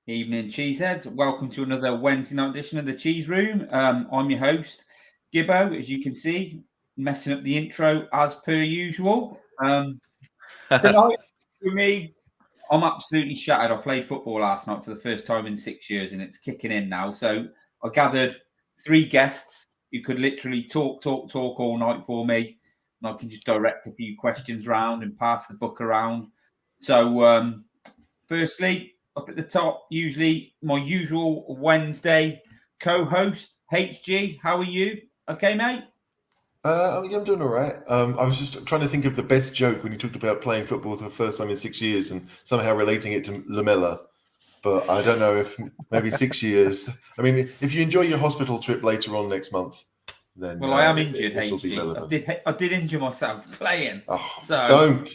Evening, Cheeseheads. Welcome to another Wednesday night edition of the Cheese Room. I'm your host, Gibbo. As you can see, messing up the intro as per usual. Tonight, for me, I'm absolutely shattered. I played football last night for the first time in 6 years, and it's kicking in now. So I gathered 3 guests who could literally talk all night for me, and I can just direct a few questions around and pass the book around. So, firstly, up at the top, usually my usual Wednesday co-host, HG. How are you? Okay, mate? I'm doing all right. I was just trying to think of the best joke when you talked about playing football for the first time in 6 years and somehow relating it to Lamella. But I don't know if maybe 6 years. I mean, if you enjoy your hospital trip later on next month, then well, I am injured, it will be HG. relevant. I did injure myself playing. Oh, so don't.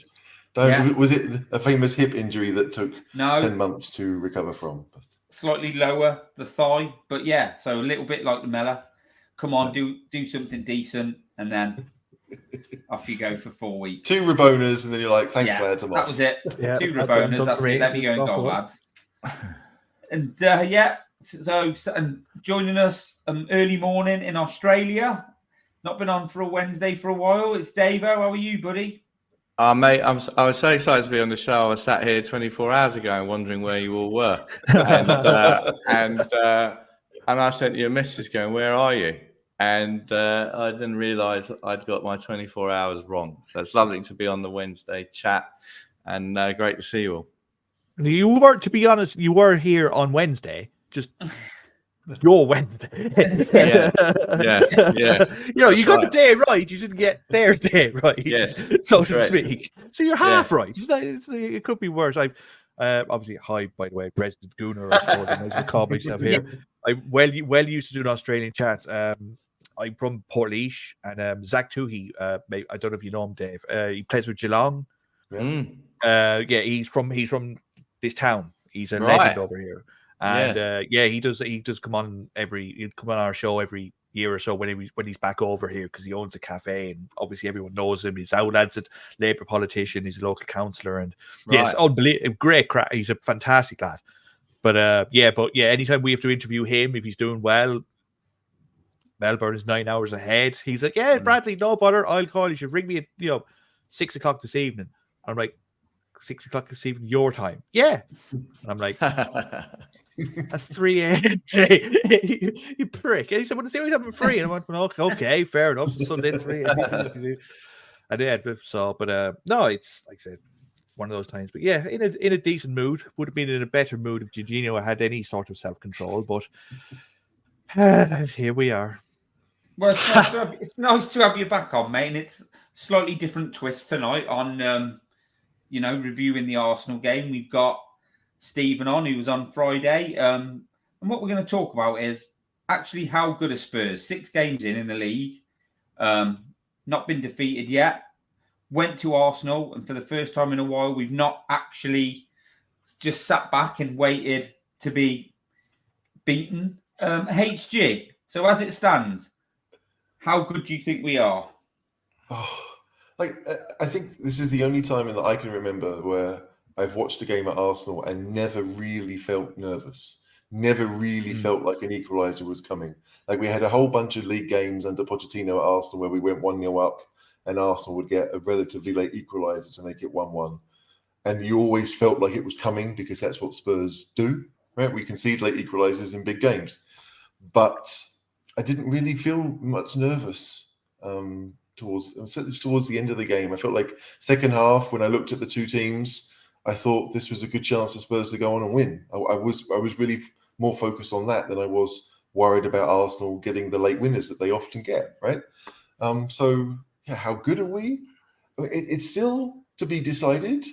Yeah. Was it a famous hip injury that took No, 10 months to recover from? slightly lower the thigh, but yeah, so a little bit like Lamella. Come on, do something decent, and then off you go for 4 weeks. 2 Raboners, and then you're like, thanks, lads, I'm that off. was it. Yeah, 2 Raboners, that's it. Let me go and go, lads. And so and joining us early morning in Australia. Not been on for a Wednesday for a while. It's DaveO. How are you, buddy? Mate, I was so excited to be on the show. I was sat here 24 hours ago and wondering where you all were. And I sent you a message going, where are you? And I didn't realise I'd got my 24 hours wrong. So it's lovely to be on the Wednesday chat and great to see you all. You were, to be honest, you were here on Wednesday. Just your Wednesday. Yeah. You know, you got the day right. You didn't get their day right. Yes, so to speak. So you're half right. It could be worse. I've obviously, hi, by the way, President Gooner, I suppose. I might call myself here. I well used to do an Australian chat. I'm from Portlaoise, and Zach Toohey, I don't know if you know him, Dave. He plays with Geelong. He's from this town. He's a legend over here. And he does come on our show every year or so when he's back over here because he owns a cafe and obviously everyone knows him. He's out lads at Labour politician, he's a local councillor, and yes, unbelievable, great crack. He's a fantastic lad. But anytime we have to interview him, if he's doing well, Melbourne is 9 hours ahead. He's like, Bradley, no bother, I'll call. You should ring me at 6 o'clock this evening. I'm like, 6 o'clock this evening, your time. Yeah. And I'm like, that's 3 a.m. You prick. And he said, well, see I'm free. And I went, okay, fair enough. So Sunday 3 a.m. I did. So, but no, it's like I said, one of those times. But yeah, in a decent mood. Would have been in a better mood if Jorginho had any sort of self-control. But here we are. Well, it's nice to have you back on, mate. And it's slightly different twist tonight on reviewing the Arsenal game. We've got Stephen on, who was on Friday. And what we're going to talk about is actually how good are Spurs. 6 games in the league. Not been defeated yet. Went to Arsenal, and for the first time in a while, we've not actually just sat back and waited to be beaten. HG, so as it stands, how good do you think we are? I think this is the only time that I can remember where I've watched a game at Arsenal and never really felt nervous. Never really felt like an equaliser was coming. Like we had a whole bunch of league games under Pochettino at Arsenal where we went 1-0 up and Arsenal would get a relatively late equaliser to make it 1-1. And you always felt like it was coming because that's what Spurs do, right? We concede late equalisers in big games. But I didn't really feel much nervous towards the end of the game. I felt like second half, when I looked at the 2 teams, I thought this was a good chance for Spurs to go on and win. I was really more focused on that than I was worried about Arsenal getting the late winners that they often get, right? How good are we? It's still to be decided,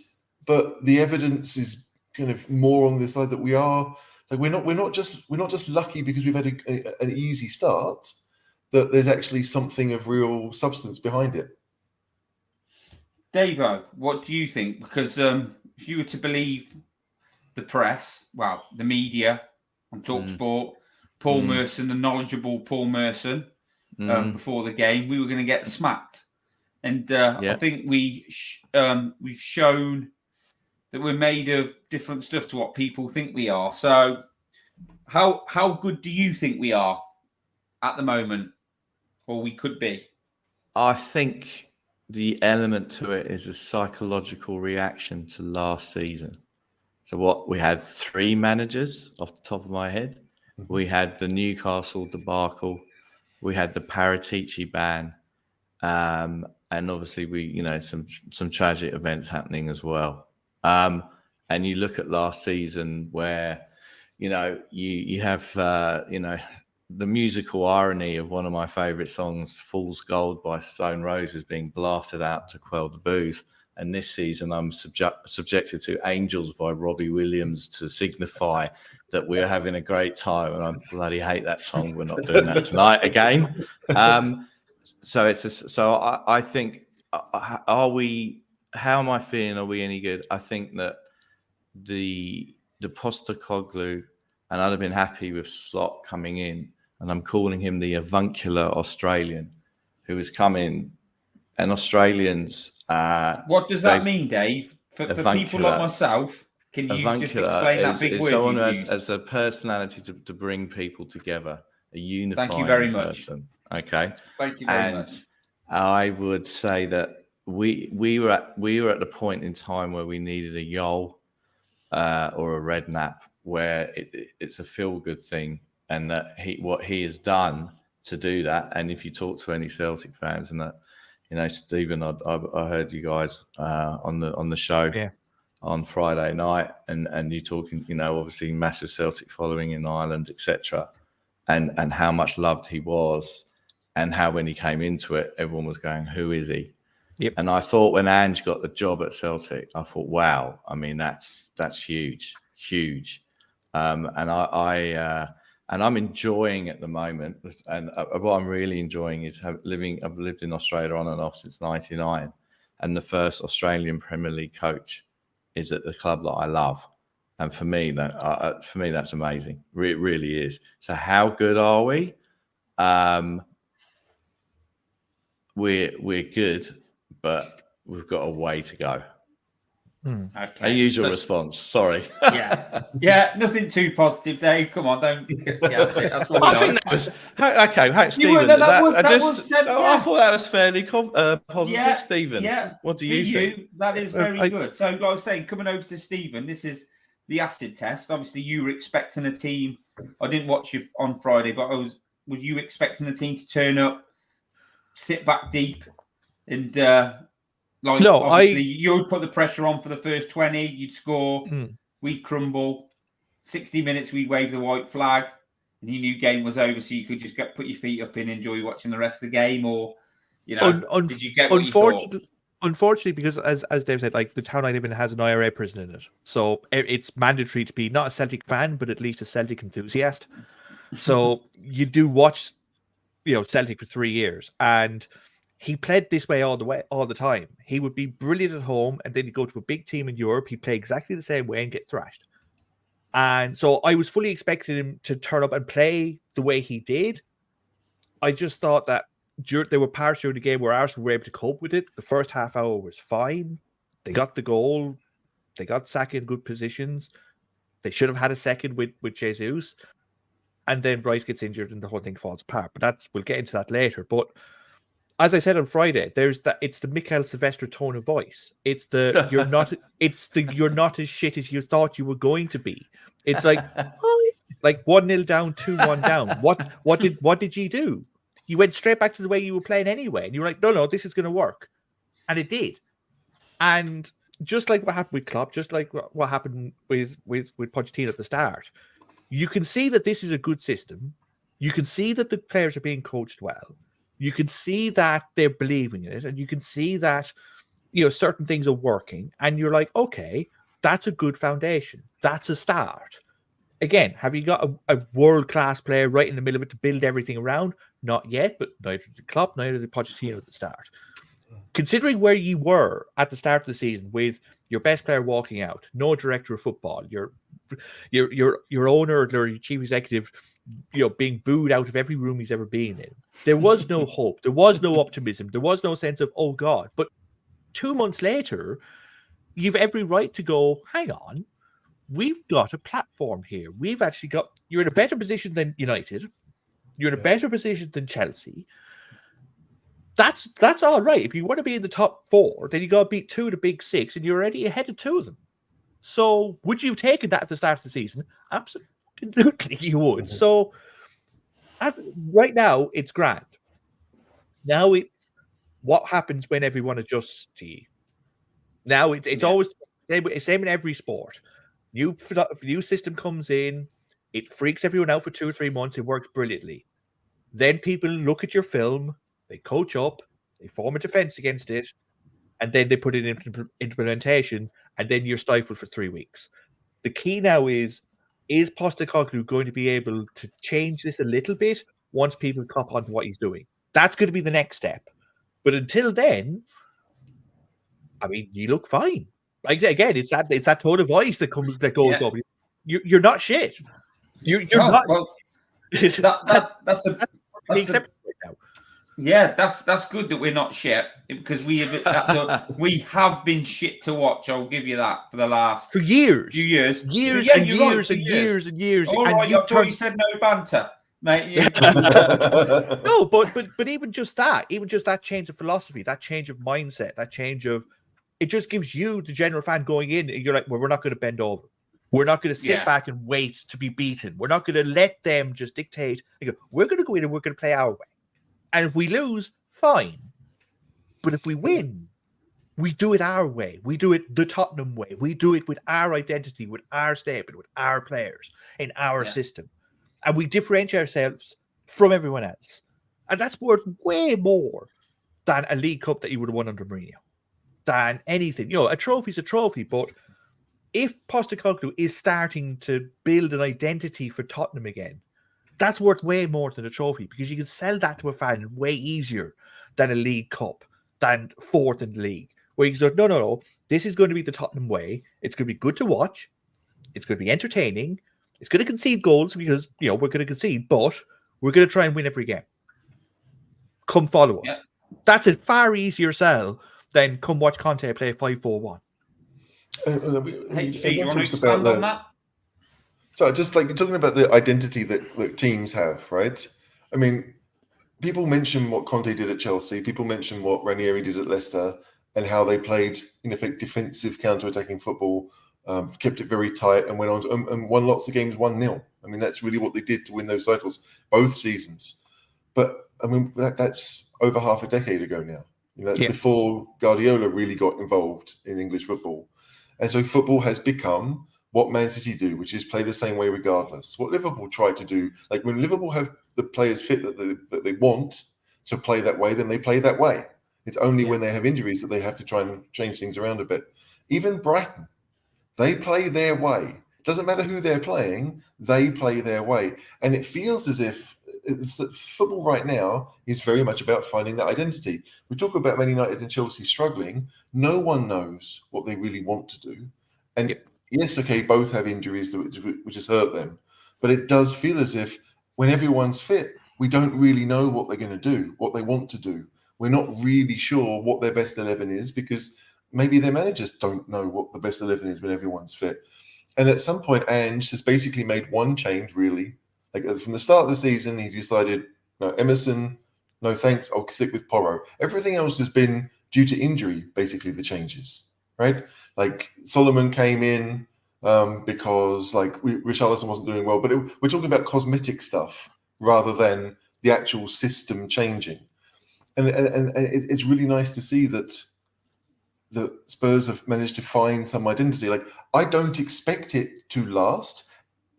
but the evidence is kind of more on the side that we are. Like we're not just lucky because we've had an easy start. That there's actually something of real substance behind it. DaveO, what do you think? Because if you were to believe the press, the media on TalkSport, Paul Merson, the knowledgeable Paul Merson, before the game, we were going to get smacked. And I think we've shown that we're made of different stuff to what people think we are. So how good do you think we are at the moment, or we could be? I think the element to it is a psychological reaction to last season. So what we had 3 managers off the top of my head. We had the Newcastle debacle, we had the Paratici ban, and obviously we, some tragic events happening as well. And you look at last season where, you have, the musical irony of one of my favourite songs, Fool's Gold by Stone Roses, being blasted out to quell the booze. And this season I'm subjected to Angels by Robbie Williams to signify that we're having a great time. And I bloody hate that song. We're not doing that tonight again. I think, how am I feeling? Are we any good? I think that the Postecoglou, and I'd have been happy with Slot coming in, and I'm calling him the avuncular Australian, who has come in, and Australians. What does that mean, Dave? For people like myself, can you just explain that big word? Someone who has a personality to bring people together, a unifying person. Thank you very much. Okay. Thank you very much. I would say that we were at the point in time where we needed a Yol or a Redknapp, where it's a feel-good thing, and that what he has done to do that. And if you talk to any Celtic fans, and that, Stephen, I heard you guys on the show on Friday night, and you talking, obviously massive Celtic following in Ireland, etc., and how much loved he was, and how when he came into it, everyone was going, "Who is he?" Yep. And I thought when Ange got the job at Celtic, I thought, wow, I mean, that's huge. And I'm enjoying at the moment, and what I'm really enjoying is I've lived in Australia on and off since '99, and the first Australian Premier League coach is at the club that I love, and for me that's amazing. It really is. So how good are we? We're good, but we've got a way to go. Okay. A usual response. Sorry. Yeah. Nothing too positive, Dave. Come on, don't. Yeah, that's what I think that was okay. Stephen, I thought that was fairly positive, Stephen. Yeah. What do you think? That is very good. So, like I was saying, coming over to Stephen, this is the acid test. Obviously, you were expecting a team. I didn't watch you on Friday, but was you expecting the team to turn up, sit back deep, and obviously you would put the pressure on for the first 20, you'd score, we'd crumble, 60 minutes we'd wave the white flag, and you knew game was over, so you could just put your feet up and enjoy watching the rest of the game, or did you get what you thought? Unfortunately, because as Dave said, like the town I live in has an IRA prison in it, so it's mandatory to be not a Celtic fan, but at least a Celtic enthusiast. So you do watch, Celtic for 3 years, and he played this way all the time. He would be brilliant at home, and then he'd go to a big team in Europe. He'd play exactly the same way and get thrashed. And so I was fully expecting him to turn up and play the way he did. I just thought that there were parts during the game where Arsenal were able to cope with it. The first half hour was fine. They got the goal. They got Saka in good positions. They should have had a second with Jesus. And then Bryce gets injured and the whole thing falls apart. But we'll get into that later. But as I said on Friday, it's the Michael Silvestre tone of voice. It's the you're not as shit as you thought you were going to be. It's like 1-0 down, 2-1 down. What did you do? You went straight back to the way you were playing anyway, and you were like, no, this is going to work, and it did. And just like what happened with Klopp, just like what happened with Pochettino at the start, you can see that this is a good system. You can see that the players are being coached well. You can see that they're believing in it, and you can see that certain things are working, and you're like, okay, that's a good foundation. That's a start. Again, have you got a world-class player right in the middle of it to build everything around? Not yet, but neither did Klopp, neither did Pochettino at the start. Considering where you were at the start of the season with your best player walking out, no director of football, your owner or your chief executive being booed out of every room he's ever been in. There was no hope. There was no optimism. There was no sense of, oh God. But 2 months later, you've every right to go, hang on, we've got a platform here. We've actually got, you're in a better position than United. You're in a better position than Chelsea. That's all right. If you want to be in the top 4, then you got to beat 2 of the big 6, and you're already ahead of 2 of them. So would you have taken that at the start of the season? Absolutely, you would. So right now, it's grand. Now it's what happens when everyone adjusts to you. Now it's always the same in every sport. New system comes in, it freaks everyone out for 2 or 3 months, it works brilliantly. Then people look at your film, they coach up, they form a defense against it, and then they put it in implementation, and then you're stifled for 3 weeks. The key now is Postecoglou going to be able to change this a little bit once people cop onto what he's doing? That's going to be the next step. But until then, I mean, you look fine. Like, again, it's that tone of voice that goes up. You're not shit. You're not. Well, that's good that we're not shit, because we have been shit to watch. I'll give you that for the last years. Years. All right, I thought you said no banter, mate. No, but even just that change of philosophy, that change of mindset, that change of, it just gives you, the general fan, going in, and you're like, well, we're not going to bend over. We're not going to sit back and wait to be beaten. We're not going to let them just dictate. We're going to go in and we're going to play our way. And if we lose, fine. But if we win, we do it our way. We do it the Tottenham way. We do it with our identity, with our statement, with our players, in our system. And we differentiate ourselves from everyone else. And that's worth way more than a League Cup that you would have won under Mourinho. Than anything. A trophy's a trophy, but if Postecoglou is starting to build an identity for Tottenham again, that's worth way more than a trophy, because you can sell that to a fan way easier than a League Cup, than 4th in the league, where you can say, no, this is going to be the Tottenham way. It's going to be good to watch. It's going to be entertaining. It's going to concede goals because, we're going to concede, but we're going to try and win every game. Come follow us. Yeah. That's a far easier sell than come watch Conte play 5-4-1. Hey, you want to expand on that? So just like talking about the identity that teams have, right? I mean, people mention what Conte did at Chelsea. People mention what Ranieri did at Leicester and how they played, in effect, defensive counter-attacking football, kept it very tight and went on and won lots of games 1-0. I mean, that's really what they did to win those titles, both seasons. But, I mean, that's over half a decade ago now. That's before Guardiola really got involved in English football. And so football has become what Man City do, which is play the same way regardless. What Liverpool try to do, like when Liverpool have the players fit that they want to play that way, then they play that way. It's only when they have injuries that they have to try and change things around a bit. Even Brighton, they play their way. It doesn't matter who they're playing, they play their way. And it feels as if football right now is very much about finding that identity. We talk about Man United and Chelsea struggling. No one knows what they really want to do. And yes, okay, both have injuries which has hurt them. But it does feel as if when everyone's fit, we don't really know what they're going to do, what they want to do. We're not really sure what their best 11 is, because maybe their managers don't know what the best 11 is when everyone's fit. And at some point, Ange has basically made one change, really. Like from the start of the season, he decided, no, Emerson, no thanks, I'll stick with Porro. Everything else has been due to injury, basically, the changes, right? Like Solomon came in because like Richarlison wasn't doing well, but we're talking about cosmetic stuff rather than the actual system changing. And it's really nice to see that the Spurs have managed to find some identity. Like, I don't expect it to last.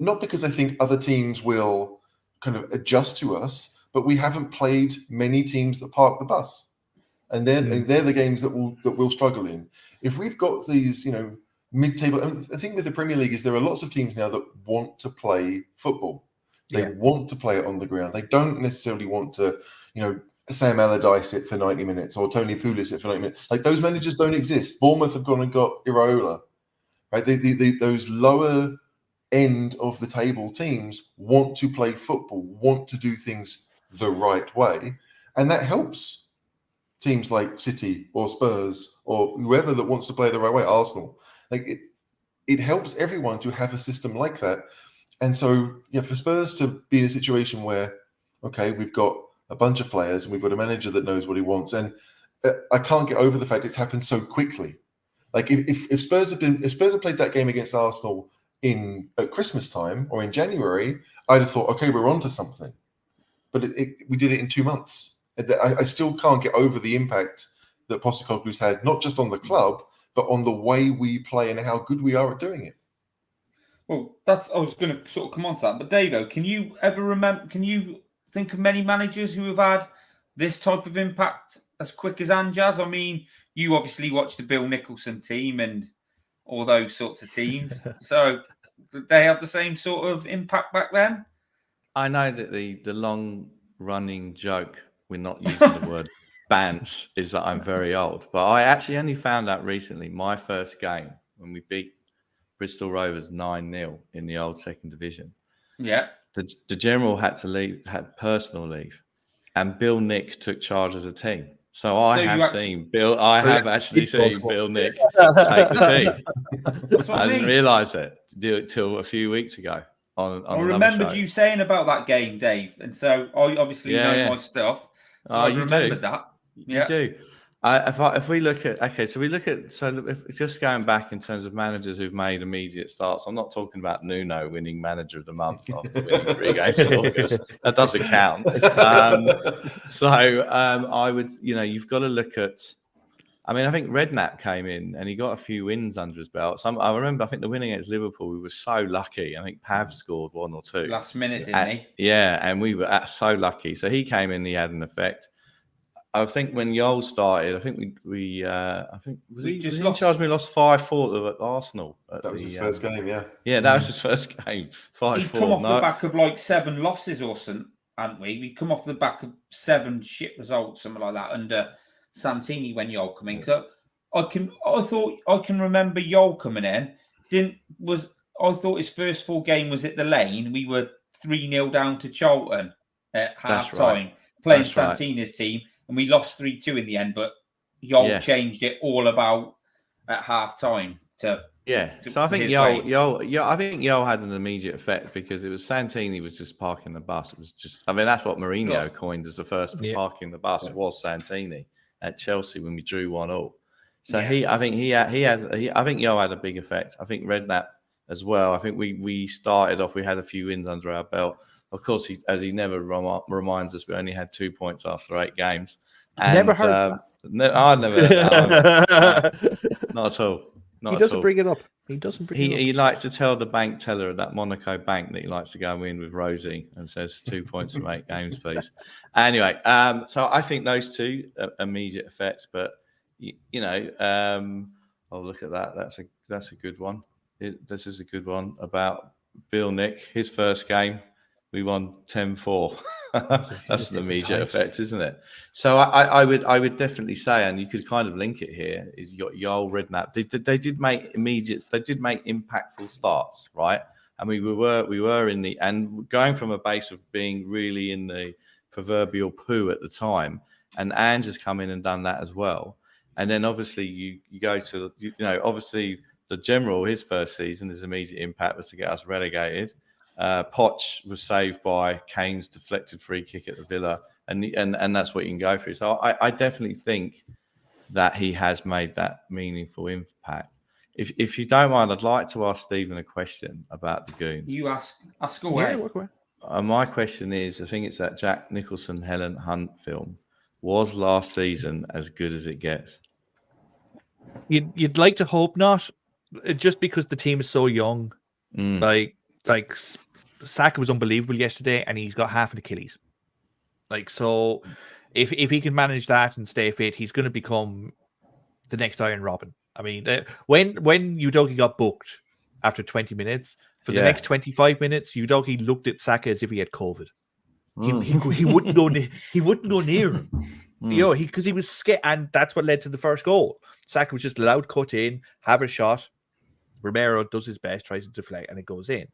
Not because I think other teams will kind of adjust to us, but we haven't played many teams that park the bus, and they're the games that we'll struggle in. If we've got these, mid-table, and the thing with the Premier League is there are lots of teams now that want to play football. They want to play it on the ground. They don't necessarily want to, Sam Allardyce it for 90 minutes or Tony Pulis it for 90 minutes. Like, those managers don't exist. Bournemouth have gone and got Iraola, right? Those lower end of the table teams want to play football, want to do things the right way, and that helps teams like City or Spurs or whoever that wants to play the right way, Arsenal. Like it helps everyone to have a system like that. And so, yeah, for Spurs to be in a situation where, okay, we've got a bunch of players and we've got a manager that knows what he wants, and I can't get over the fact it's happened so quickly. Like if Spurs had played that game against Arsenal at Christmas time or in January, I'd have thought, okay, we're on to something. But we did it in 2 months. I still can't get over the impact that Postecoglou's had, not just on the club, but on the way we play and how good we are at doing it. Well, I was going to sort of come on to that. But DaveO, can you ever remember? Can you think of many managers who have had this type of impact as quick as Ange has? I mean, you obviously watched the Bill Nicholson team and all those sorts of teams. So did they have the same sort of impact back then? I know that the long-running joke, we're not using the word bants, is that I'm very old. But I actually only found out recently, my first game, when we beat Bristol Rovers 9-0 in the old second division. Yeah. The general had to leave, had personal leave, and Bill Nick took charge of the team. So I have actually seen Bill Nick take the team. I didn't realise it till a few weeks ago. I remembered you saying about that game, Dave, and so I obviously know my stuff. So I remembered that. You do. If we look at if just going back in terms of managers who've made immediate starts, I'm not talking about Nuno winning Manager of the Month after winning 3 games in August. That doesn't count. I would, you've got to look at. I mean, I think Redknapp came in and he got a few wins under his belt. I remember, I think the win against Liverpool, we were so lucky. I think Pape scored 1 or 2 last minute, didn't he? Yeah, and we were so lucky. So he came in, he had an effect. I think when Yol started, I think we was he in charge? We lost 5-4 at Arsenal. That was his first game, yeah. Yeah, that was his first game. 5-4. He'd come off the back of like 7 losses or something, hadn't we? We'd come off the back of 7 shit results, something like that, under Santini when Yol coming. So I can remember Yol coming in. I thought his first full game was at the Lane. We were 3-0 down to Charlton at half time, playing Santini's team. And we lost 3-2 in the end, but Yol changed it all about at half time to. So I think Yol had an immediate effect because it was Santini was just parking the bus. It was just, I mean, that's what Mourinho coined as the first parking the bus. It was Santini at Chelsea when we drew 1-1. So I think Yol had a big effect. I think Redknapp as well. I think we started off. We had a few wins under our belt. Of course, as he never reminds us, we only had 2 points after 8 games. And, never heard that. I'd never heard that. Not at all. He doesn't bring it up. He doesn't bring it up. He likes to tell the bank teller at that Monaco bank that he likes to go in with Rosie and says 2 points from 8 games, please. Anyway, so I think those 2 immediate effects. But I'll look at that. That's a good one. This is a good one about Bill Nick. His first game. We won 10-4. That's an immediate effect, isn't it? So I would definitely say, and you could kind of link it here, is Yol, Redknapp. They did make impactful starts, right? And we were in the, and going from a base of being really in the proverbial poo at the time, and Ange has come in and done that as well. And then obviously you go to, obviously the general, his first season, his immediate impact was to get us relegated. Poch was saved by Kane's deflected free kick at the Villa, and that's what you can go through. So I definitely think that he has made that meaningful impact. If you don't mind, I'd like to ask Stephen a question about the Goons. You ask away. Yeah, walk away. My question is, I think it's that Jack Nicholson, Helen Hunt film. Was last season as good as it gets? You'd like to hope not, just because the team is so young. Like Saka was unbelievable yesterday, and he's got half an Achilles. So if he can manage that and stay fit, he's going to become the next Iron Robin. I mean, when Udogie got booked after 20 minutes, for the next 25 minutes, Udogie looked at Saka as if he had COVID. He wouldn't go. He wouldn't go near him. Because he was scared, and that's what led to the first goal. Saka was just allowed to cut in, have a shot, Romero does his best, tries to deflect, and it goes in.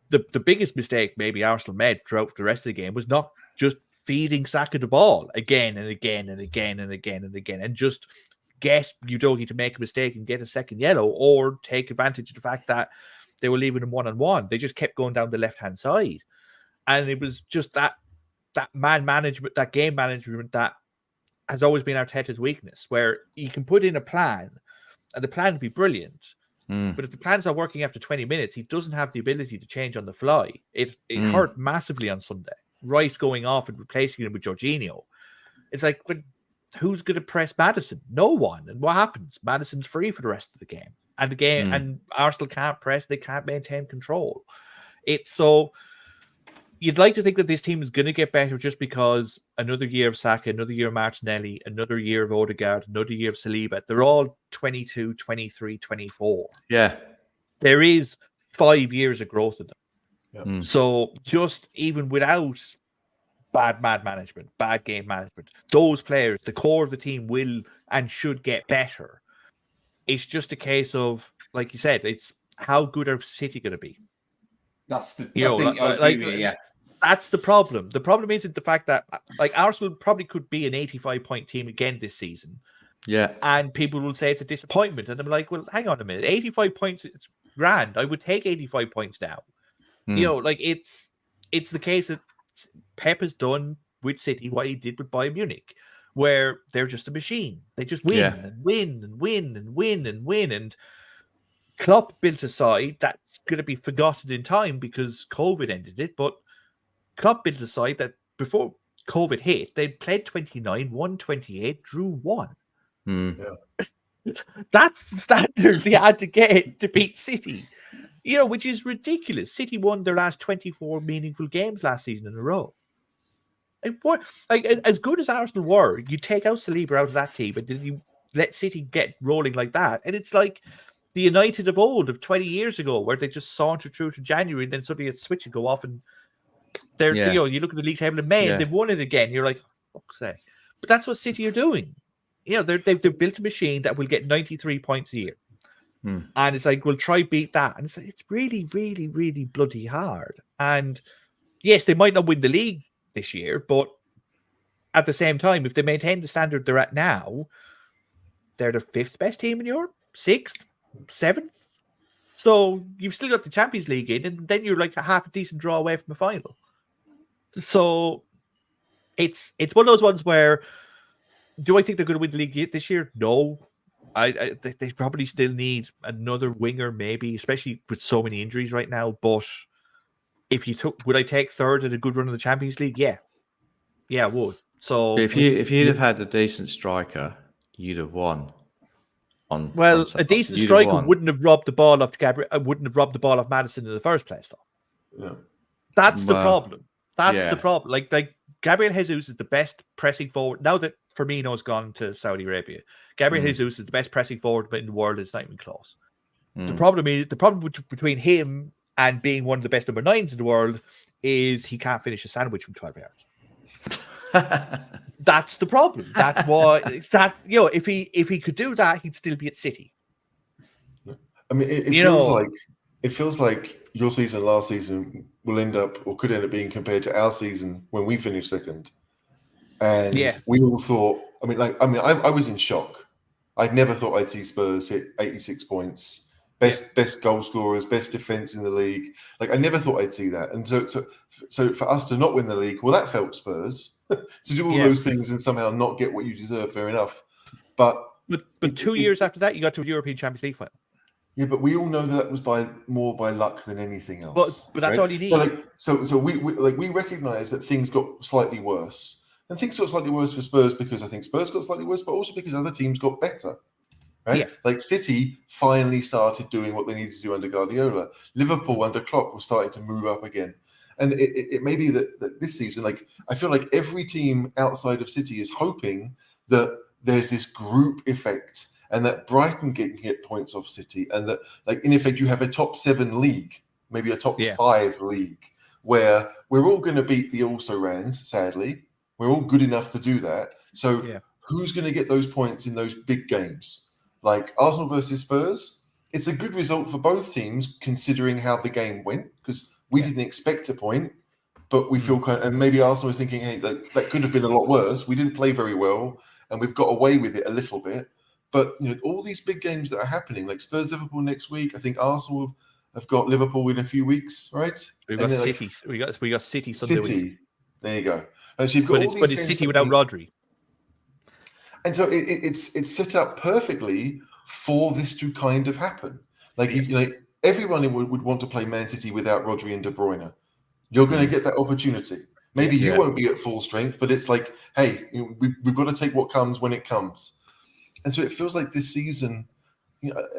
The biggest mistake maybe Arsenal made throughout the rest of the game was not just feeding Saka the ball again and again and again and again and again, and just get Udogie to make a mistake and get a second yellow, or take advantage of the fact that they were leaving him one-on-one. They just kept going down the left-hand side. And it was just that man management, that game management that has always been Arteta's weakness, where you can put in a plan and the plan would be brilliant. But if the plan's not working after 20 minutes, he doesn't have the ability to change on the fly. It hurt massively on Sunday. Rice going off and replacing him with Jorginho. It's like, but who's going to press Maddison? No one. And what happens? Maddison's free for the rest of the game. And the game, and Arsenal can't press, they can't maintain control. It's so you'd like to think that this team is going to get better just because another year of Saka, another year of Martinelli, another year of Odegaard, another year of Saliba. They're all 22, 23, 24. Yeah. There is 5 years of growth in them. Yeah. So just even without bad management, bad game management, those players, the core of the team will and should get better. It's just a case of, like you said, it's how good are City going to be? That's the yeah. That's the problem. The problem isn't the fact that like Arsenal probably could be an 85-point team again this season. Yeah. And people will say it's a disappointment. And I'm like, well, hang on a minute. 85 points, it's grand. I would take 85 points now. Like it's the case that Pep has done with City what he did with Bayern Munich, where they're just a machine. They just win and win and win and win and win. And Klopp built a side that's going to be forgotten in time because COVID ended it. But Klopp built a side that before COVID hit, they played 29, won 28, drew 1. That's the standard they had to get to beat City, which is ridiculous. City won their last 24 meaningful games last season in a row. As good as Arsenal were, you take out Saliba out of that team, and then you let City get rolling like that, and it's like the United of old, of 20 years ago, where they just saunter through to January and then suddenly a switch and go off, and they're you look at the league table in May and they've won it again. You're like, fuck's sake. But that's what City are doing. They've built a machine that will get 93 points a year. And it's like, we'll try beat that. And it's like, it's really, really, really bloody hard. And yes, they might not win the league this year, but at the same time, if they maintain the standard they're at now, they're the 5th best team in Europe, 6th, 7th. So you've still got the Champions League in, and then you're like a half a decent draw away from a final. So it's one of those ones where, do I think they're going to win the league this year? No. They probably still need another winger, maybe, especially with so many injuries right now. But would I take 3rd at a good run in the Champions League? Yeah, I would. So if you'd have had a decent striker, you'd have won. A decent striker wouldn't have robbed the ball off Gabriel. Wouldn't have robbed the ball off Maddison in the first place, though. Yeah. That's the problem. That's the problem. Like Gabriel Jesus is the best pressing forward now that Firmino's gone to Saudi Arabia. Gabriel Jesus is the best pressing forward in the world. It's not even close. The problem between him and being one of the best number 9s in the world is he can't finish a sandwich from 12 yards. That's the problem. That's why if he could do that, he'd still be at City. I mean, it feels like your season last season will end up or could end up being compared to our season when we finished 2nd. And we all thought, I was in shock. I'd never thought I'd see Spurs hit 86 points. Best goal scorers, best defense in the league. Like, I never thought I'd see that. And so for us to not win the league, well, that felt Spurs. To do all those things and somehow not get what you deserve, fair enough. But 2 years after that, you got to a European Champions League final. Yeah, but we all know that was more by luck than anything else. But that's all you need. So we recognise that things got slightly worse. And things got slightly worse for Spurs because I think Spurs got slightly worse, but also because other teams got better. Right? Yeah. Like City finally started doing what they needed to do under Guardiola. Liverpool under Klopp was starting to move up again. And it may be that this season, like, I feel like every team outside of City is hoping that there's this group effect and that Brighton can get points off City and that, like, in effect, you have a top 7 league, maybe a top 5 league, where we're all going to beat the also-rans, sadly. We're all good enough to do that. So who's going to get those points in those big games? Like Arsenal versus Spurs, it's a good result for both teams considering how the game went, because we didn't expect a point, but we feel and maybe Arsenal was thinking, hey, that could have been a lot worse. We didn't play very well, and we've got away with it a little bit. But all these big games that are happening, like Spurs Liverpool next week, I think Arsenal have got Liverpool in a few weeks, right? We've got City. We got City Sunday week. There you go. And so you've got but it's City without Rodri. And so it's set up perfectly for this to kind of happen. Like everyone would want to play Man City without Rodri and De Bruyne. You're going to get that opportunity. Maybe you won't be at full strength, but it's like, hey, we've got to take what comes when it comes. And so it feels like this season,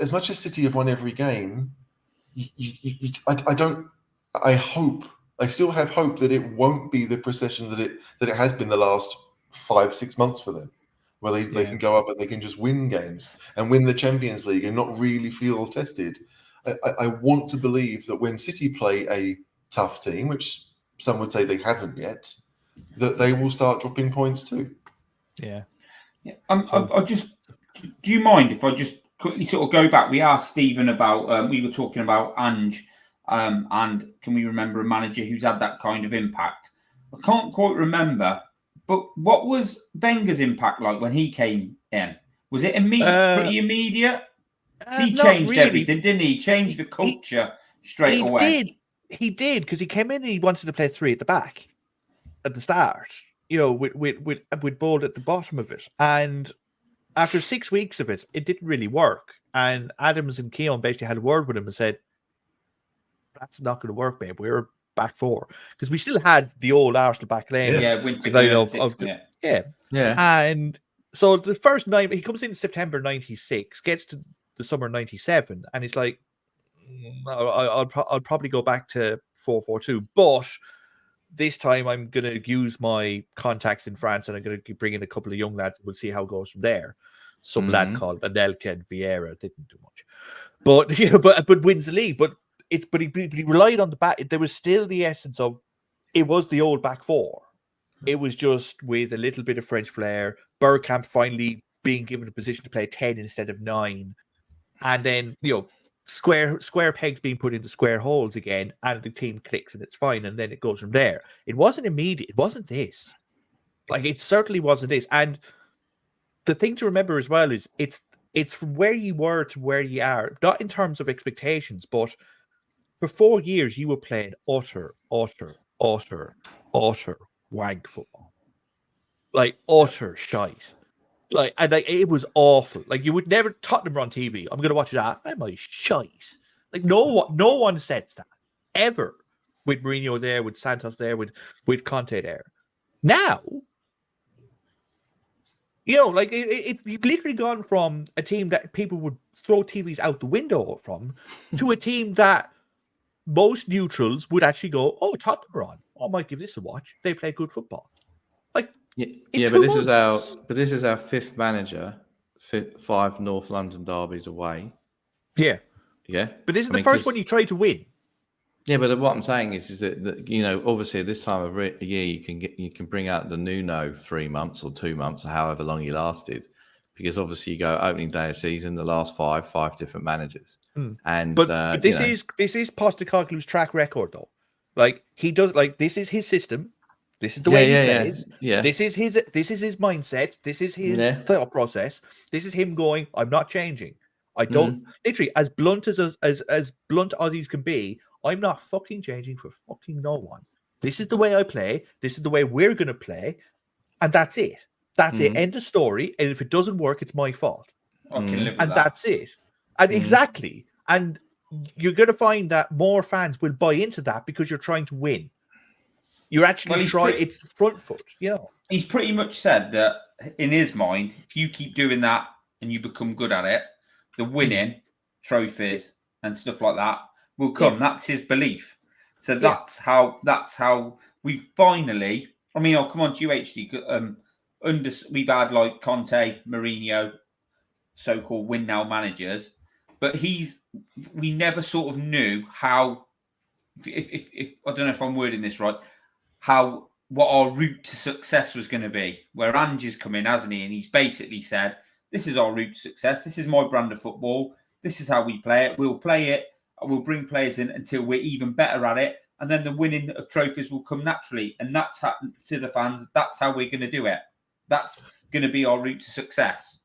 as much as City have won every game, I still have hope that it won't be the procession that it has been the last 5-6 months for them, where they can go up and they can just win games and win the Champions League and not really feel tested. I want to believe that when City play a tough team, which some would say they haven't yet, that they will start dropping points too. Yeah. Do you mind if I just quickly sort of go back? We asked Stephen about, we were talking about Ange, and can we remember a manager who's had that kind of impact? I can't quite remember, but what was Wenger's impact like when he came in? Was it pretty immediate? He changed everything, didn't he? He changed the culture straight away. He did, because he came in and he wanted to play 3 at the back at the start, with Bold at the bottom of it. And after 6 weeks of it, it didn't really work. And Adams and Keown basically had a word with him and said, that's not going to work, babe. We're back 4. Because we still had the old Arsenal back lane. Yeah, And so the first night, he comes in September 96, gets to the summer 97, and he's like, I'll probably go back to 4-4-2, but this time I'm going to use my contacts in France and I'm going to bring in a couple of young lads and we'll see how it goes from there. Some lad called Anelka and Vieira didn't do much, but wins the league. But he relied on the back. There was still the essence of it was the old back 4. It was just with a little bit of French flair. Bergkamp finally being given a position to play 10 instead of 9, and then square pegs being put into square holes again, and the team clicks and it's fine, and then it goes from there. It wasn't immediate. It wasn't this. Like, it certainly wasn't this. And the thing to remember as well is it's from where you were to where you are, not in terms of expectations, but for 4 years you were playing utter wank football, like utter shite. Like, and it was awful. Like, you would never Tottenham were on TV. I'm going to watch that. I'm like, shite. Like, no one says that ever. With Mourinho there, with Santos there, with Conte there. Now, like you've literally gone from a team that people would throw TVs out the window from to a team that most neutrals would actually go, "Oh, Tottenham are on. I might give this a watch. They play good football." Like. Yeah, but this is our 5th manager, 5 North London derbies away. Yeah. But this is the first one you try to win. Yeah, but what I'm saying is that obviously at this time of year you can bring out the Nuno 3 months or 2 months or however long he lasted, because obviously you go opening day of season, the last 5 different managers, and but this is Postecoglou's track record though. Like, he does, like, this is his system. This is the way he plays. Yeah. This is his mindset. This is his thought process. This is him going, I'm not changing. I don't literally, as blunt as blunt Aussies can be, I'm not fucking changing for fucking no one. This is the way I play. This is the way we're gonna play. And that's it. That's it. End of story. And if it doesn't work, it's my fault. I can live with and that. That's it. And exactly. And you're gonna find that more fans will buy into that because you're trying to win. You're actually it's front foot, He's pretty much said that in his mind, if you keep doing that and you become good at it, the winning trophies and stuff like that will come. Yeah. That's his belief. So that's how we finally. I mean, I'll come on to you, HD. We've had like Conte, Mourinho, so-called win now managers, but we never sort of knew how. If I don't know if I'm wording this right. What our route to success was going to be. Where Ange has come in, hasn't he? And he's basically said, this is our route to success. This is my brand of football. This is how we play it. We'll play it. We'll bring players in until we're even better at it. And then the winning of trophies will come naturally. And that's how, to the fans, that's how we're going to do it. That's going to be our route to success.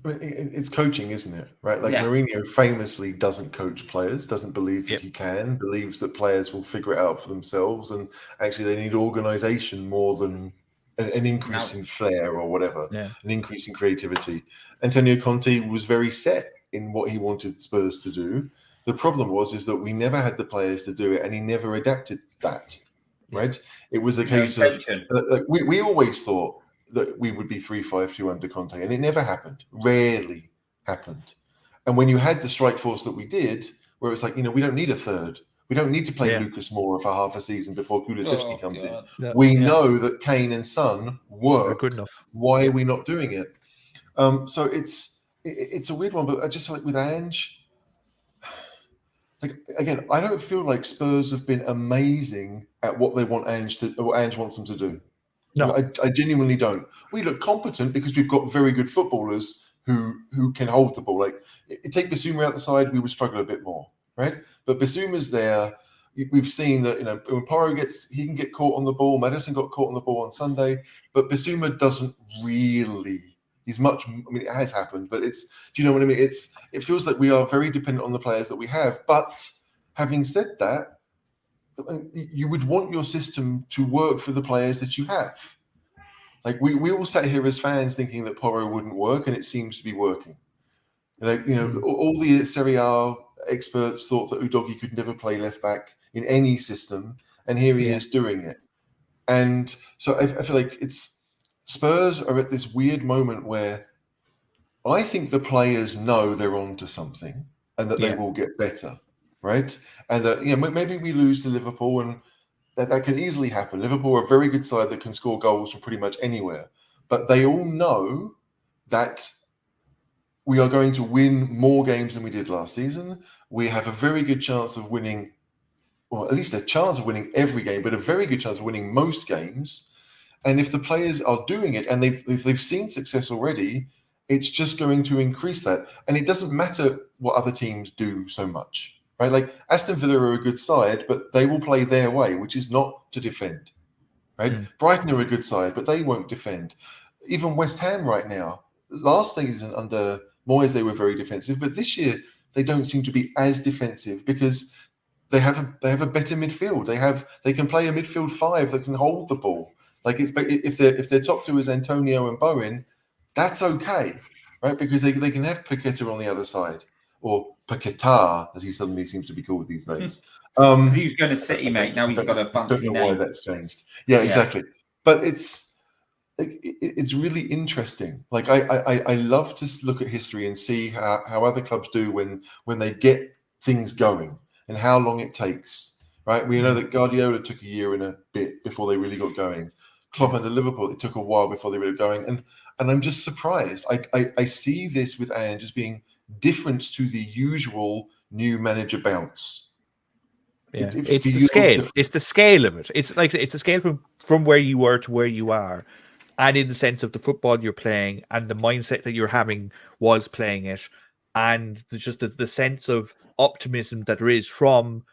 It's coaching, isn't it? Right? Like Yeah. Mourinho famously doesn't coach players, doesn't believe that he can, believes that players will figure it out for themselves. And actually they need organisation more than an increase in flair or whatever, an increase in creativity. Antonio Conte was very set in what he wanted Spurs to do. The problem is that we never had the players to do it, and he never adapted that. Right? It was a case of we always thought that we would be 3-5-2 under Conte, and it never happened. Rarely happened. And when you had the strike force that we did, where it's like, we don't need a third. We don't need to play Lucas Moura for half a season before Kulusevski comes in. Yeah. We know that Kane and Son work. Good enough. Why are we not doing it? So it's a weird one, but I just feel like with Ange, like again, I don't feel like Spurs have been amazing at what they want what Ange wants them to do. No, I genuinely don't. We look competent because we've got very good footballers who can hold the ball. Like take Bissouma out the side, we would struggle a bit more, right? But Bissouma's there. We've seen that when Porro he can get caught on the ball. Madison got caught on the ball on Sunday, but Bissouma doesn't really. He's much. I mean, it has happened, but do you know what I mean? It feels like we are very dependent on the players that we have. But having said that, you would want your system to work for the players that you have. Like we all sat here as fans thinking that Porro wouldn't work, and it seems to be working. All the Serie A experts thought that Udogie could never play left back in any system, and here he is doing it. And so I feel like Spurs are at this weird moment where I think the players know they're on to something and that they will get better, right? And that maybe we lose to Liverpool, and that can easily happen. Liverpool are a very good side that can score goals from pretty much anywhere, but they all know that we are going to win more games than we did last season. We have a very good chance of winning, or at least a chance of winning every game, but a very good chance of winning most games. And if the players are doing it and they've seen success already, it's just going to increase that. And it doesn't matter what other teams do so much, right? Like Aston Villa are a good side, but they will play their way, which is not to defend, right? Brighton are a good side, but they won't defend. Even West Ham right now, last season under Moyes, they were very defensive, but this year they don't seem to be as defensive because they have a better midfield. They can play a midfield five that can hold the ball. Like if their top two is Antonio and Bowen, that's okay, right? Because they can have Paqueta on the other side, or Paqueta, as he suddenly seems to be called these days. He was going to City, mate. Now he's got a fancy name. I don't know why that's changed. Yeah, exactly. But it's really interesting. Like I love to look at history and see how other clubs do when they get things going and how long it takes. Right? We know that Guardiola took a year and a bit before they really got going. Klopp under Liverpool, it took a while before they were going, and I'm just surprised. I see this with Ange as being different to the usual new manager bounce. Yeah, it's the scale. Different. It's the scale of it. It's the scale from where you were to where you are, and in the sense of the football you're playing and the mindset that you're having whilst playing it, and just the sense of optimism that there is from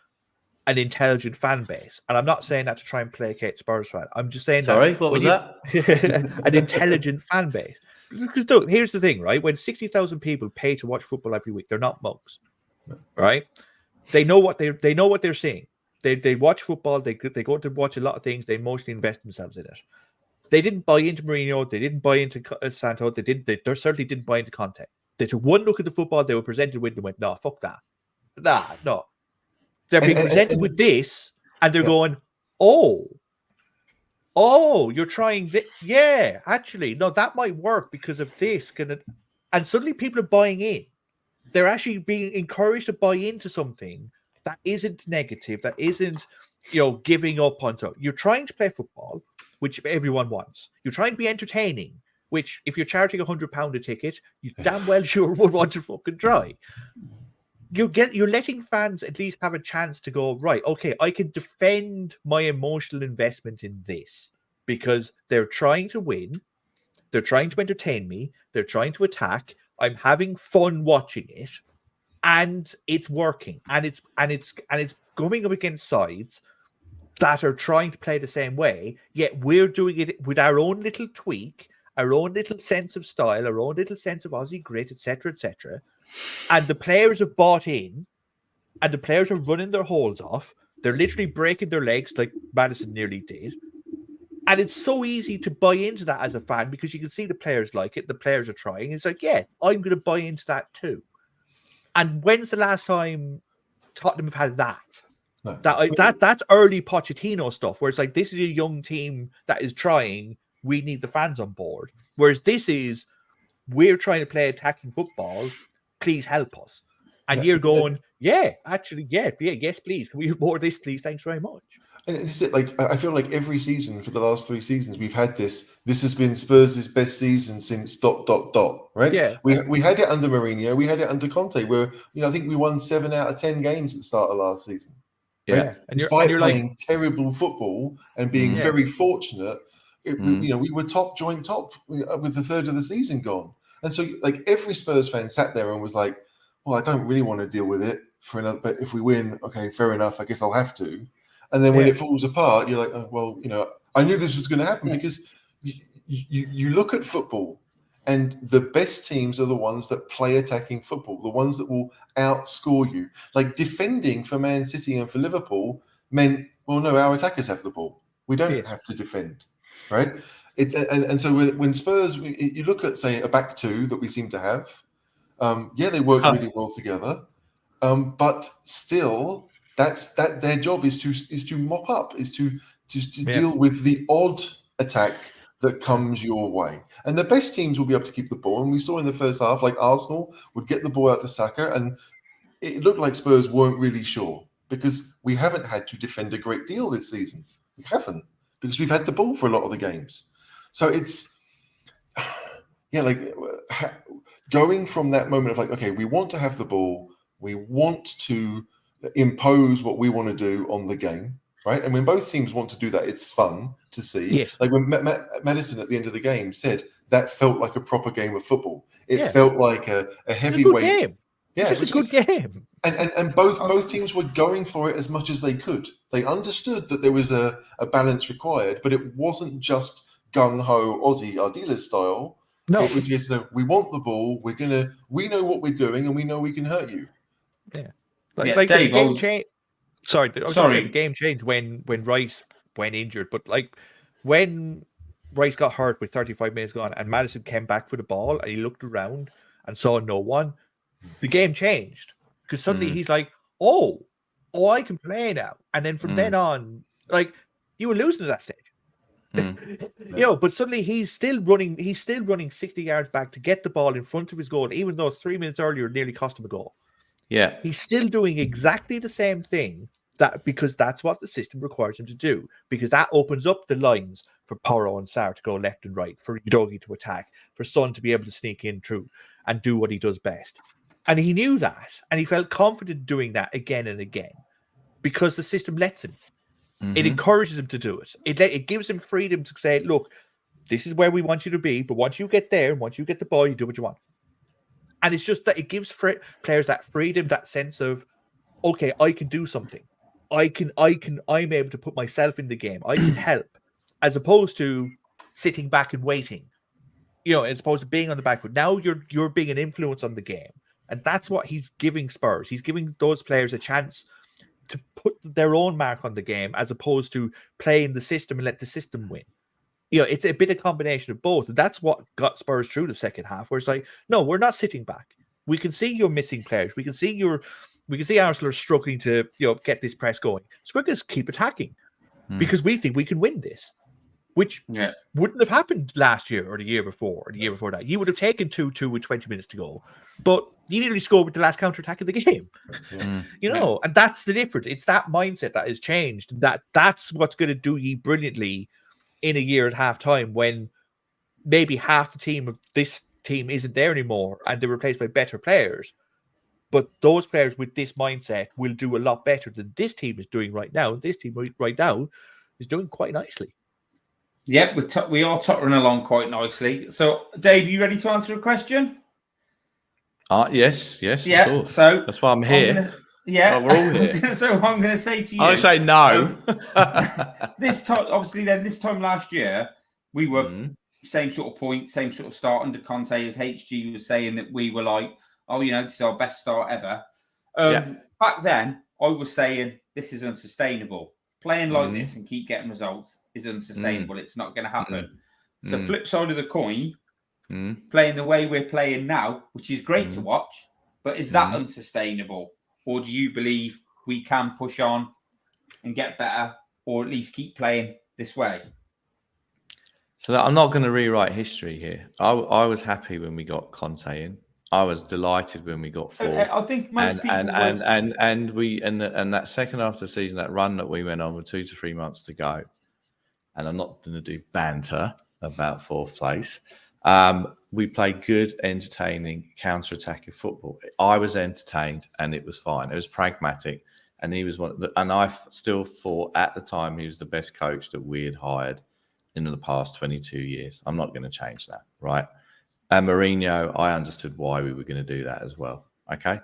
an intelligent fan base. And I'm not saying that to try and placate Spurs fan. I'm just saying what was that? An intelligent fan base. Because look, here's the thing, right? When 60,000 people pay to watch football every week, they're not mugs, right? They know what they're seeing. They watch football. They go to watch a lot of things. They mostly invest themselves in it. They didn't buy into Mourinho. They didn't buy into Santo. They certainly didn't buy into Conte. They took one look at the football they were presented with and went, no, fuck that. No. They're being presented with this, and they're going, oh, you're trying this. Yeah, actually, no, that might work because of this. And suddenly people are buying in. They're actually being encouraged to buy into something that isn't negative, that isn't, giving up on something. You're trying to play football, which everyone wants. You're trying to be entertaining, which if you're charging £100 a ticket, you damn well sure would want to fucking try. You're letting fans at least have a chance to go, right, okay, I can defend my emotional investment in this because they're trying to win, they're trying to entertain me, they're trying to attack, I'm having fun watching it, and it's working, and it's going up against sides that are trying to play the same way, yet we're doing it with our own little tweak, our own little sense of style, our own little sense of Aussie grit, etc., etc. And the players have bought in, and the players are running their holes off. They're literally breaking their legs like Maddison nearly did. And it's so easy to buy into that as a fan because you can see the players like it. The players are trying. It's like, yeah, I'm going to buy into that too. And when's the last time Tottenham have had that? No. That's early Pochettino stuff, where it's like, this is a young team that is trying. We need the fans on board. Whereas this is, we're trying to play attacking football. Please help us. And you're going, yes, please. Can we have more of this, please? Thanks very much. And this is it. Like, I feel like every season for the last 3 seasons, we've had this. This has been Spurs' best season since ... Right? Yeah. We had it under Mourinho. We had it under Conte, where I think we won 7 out of 10 games at the start of last season. Yeah. Right? And despite you're playing like, terrible football and being very fortunate, we were joint top with a third of the season gone. And so, like, every Spurs fan sat there and was like, "Well, I don't really want to deal with it for another. But if we win, okay, fair enough. I guess I'll have to." And then when it falls apart, you're like, "Oh, well, I knew this was going to happen because you look at football, and the best teams are the ones that play attacking football, the ones that will outscore you. Like defending for Man City and for Liverpool meant, well, no, our attackers have the ball. We don't have to defend, right? And so when Spurs, you look at, say, a back two that we seem to have, they work really well together, but still, that's their job is to mop up, is to deal with the odd attack that comes your way. And the best teams will be able to keep the ball. And we saw in the first half, like Arsenal would get the ball out to Saka, and it looked like Spurs weren't really sure because we haven't had to defend a great deal this season. We haven't, because we've had the ball for a lot of the games. So it's, going from that moment of like, okay, we want to have the ball, we want to impose what we want to do on the game, right? And when both teams want to do that, it's fun to see. Yes. Like when Maddison at the end of the game said that felt like a proper game of football. It felt like a heavyweight game. Yeah, it's a good game. And both teams were going for it as much as they could. They understood that there was a balance required, but it wasn't just gung-ho Aussie Ardiles style. No. It was just, we want the ball, we know what we're doing, and we know we can hurt you. Yeah. Dave, the game changed. Sorry, the game changed when Rice went injured, but like when Rice got hurt with 35 minutes gone and Maddison came back for the ball and he looked around and saw no one, the game changed because suddenly he's like, oh, I can play now. And then from then on, like, you were losing at that stage. But suddenly he's still running 60 yards back to get the ball in front of his goal, even though 3 minutes earlier nearly cost him a goal. Yeah. He's still doing exactly the same thing because that's what the system requires him to do, because that opens up the lines for Porro and Sarr to go left and right, for Udogie to attack, for Son to be able to sneak in through and do what he does best. And he knew that, and he felt confident doing that again and again because the system lets him. It encourages him to do it. It gives him freedom to say, look, this is where we want you to be, but once you get there, once you get the ball, you do what you want. And it's just that it gives players that freedom, that sense of, okay, I can do something. I'm able to put myself in the game. I can help, as opposed to sitting back and waiting. As opposed to being on the back foot. Now you're being an influence on the game, and that's what he's giving Spurs. He's giving those players a chance to put their own mark on the game, as opposed to playing the system and let the system win. It's a bit of combination of both. And that's what got Spurs through the second half, where it's like, no, we're not sitting back. We can see you're missing players. We can see Arsenal are struggling to, get this press going. So we're going to keep attacking because we think we can win this, which wouldn't have happened last year or the year before or the year before that. You would have taken 2-2 with 20 minutes to go, but you nearly scored with the last counter-attack of the game. And that's the difference. It's that mindset that has changed. That's what's going to do you brilliantly in a year at half time, when maybe half the team of this team isn't there anymore and they're replaced by better players. But those players with this mindset will do a lot better than this team is doing right now. This team right now is doing quite nicely. Yeah, we are tottering along quite nicely. So, Dave, you ready to answer a question? Yes, Yeah. of course. So that's why I'm here. Yeah, well, we're all here. So I'm going to say to you, I say no. This time, obviously, then this time last year, we were same sort of point, same sort of start under Conte, as HG was saying that we were like, oh, this is our best start ever. Back then, I was saying this is unsustainable. Playing like this and keep getting results is unsustainable. It's not going to happen. So flip side of the coin, playing the way we're playing now, which is great to watch, but is that unsustainable? Or do you believe we can push on and get better, or at least keep playing this way? So I'm not going to rewrite history here. I was happy when we got Conte in. I was delighted when we got fourth. I think most people and that second half of the season, that run that we went on with 2 to 3 months to go, and I'm not going to do banter about fourth place. We played good, entertaining, counter-attacking football. I was entertained, and it was fine. It was pragmatic, and he was and I still thought at the time he was the best coach that we had hired in the past 22 years. I'm not going to change that, right? And Mourinho, I understood why we were going to do that as well. Okay.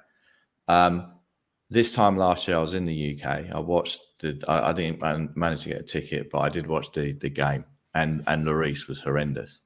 This time last year, I was in the UK. I watched I didn't manage to get a ticket, but I did watch the game, and Lloris was horrendous.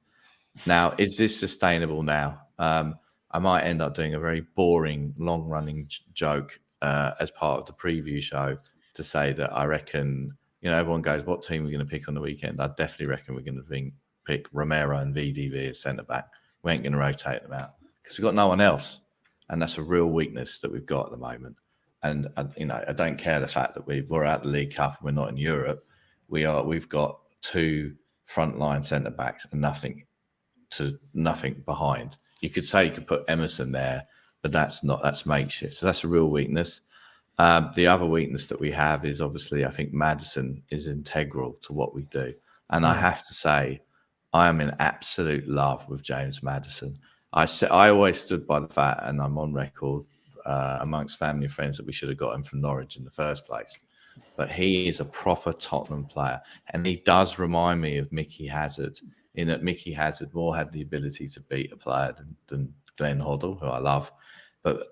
Now, is this sustainable now? I might end up doing a very boring, long-running joke as part of the preview show to say that I reckon, everyone goes, what team are we going to pick on the weekend? I definitely reckon we're going to pick Romero and VDV as centre-back. We ain't going to rotate them out because we've got no one else. And that's a real weakness that we've got at the moment. And, I don't care the fact that we're out of the League Cup and we're not in Europe. We've got 2 frontline centre-backs and nothing behind. You could say you could put Emerson there, but that's makeshift. So that's a real weakness. The other weakness that we have is obviously I think Maddison is integral to what we do. And I have to say, I am in absolute love with James Maddison. I always stood by the fact, and I'm on record amongst family and friends, that we should have got him from Norwich in the first place. But he is a proper Tottenham player. And he does remind me of Mickey Hazard, in that Mickey Hazard more had the ability to beat a player than Glenn Hoddle, who I love. But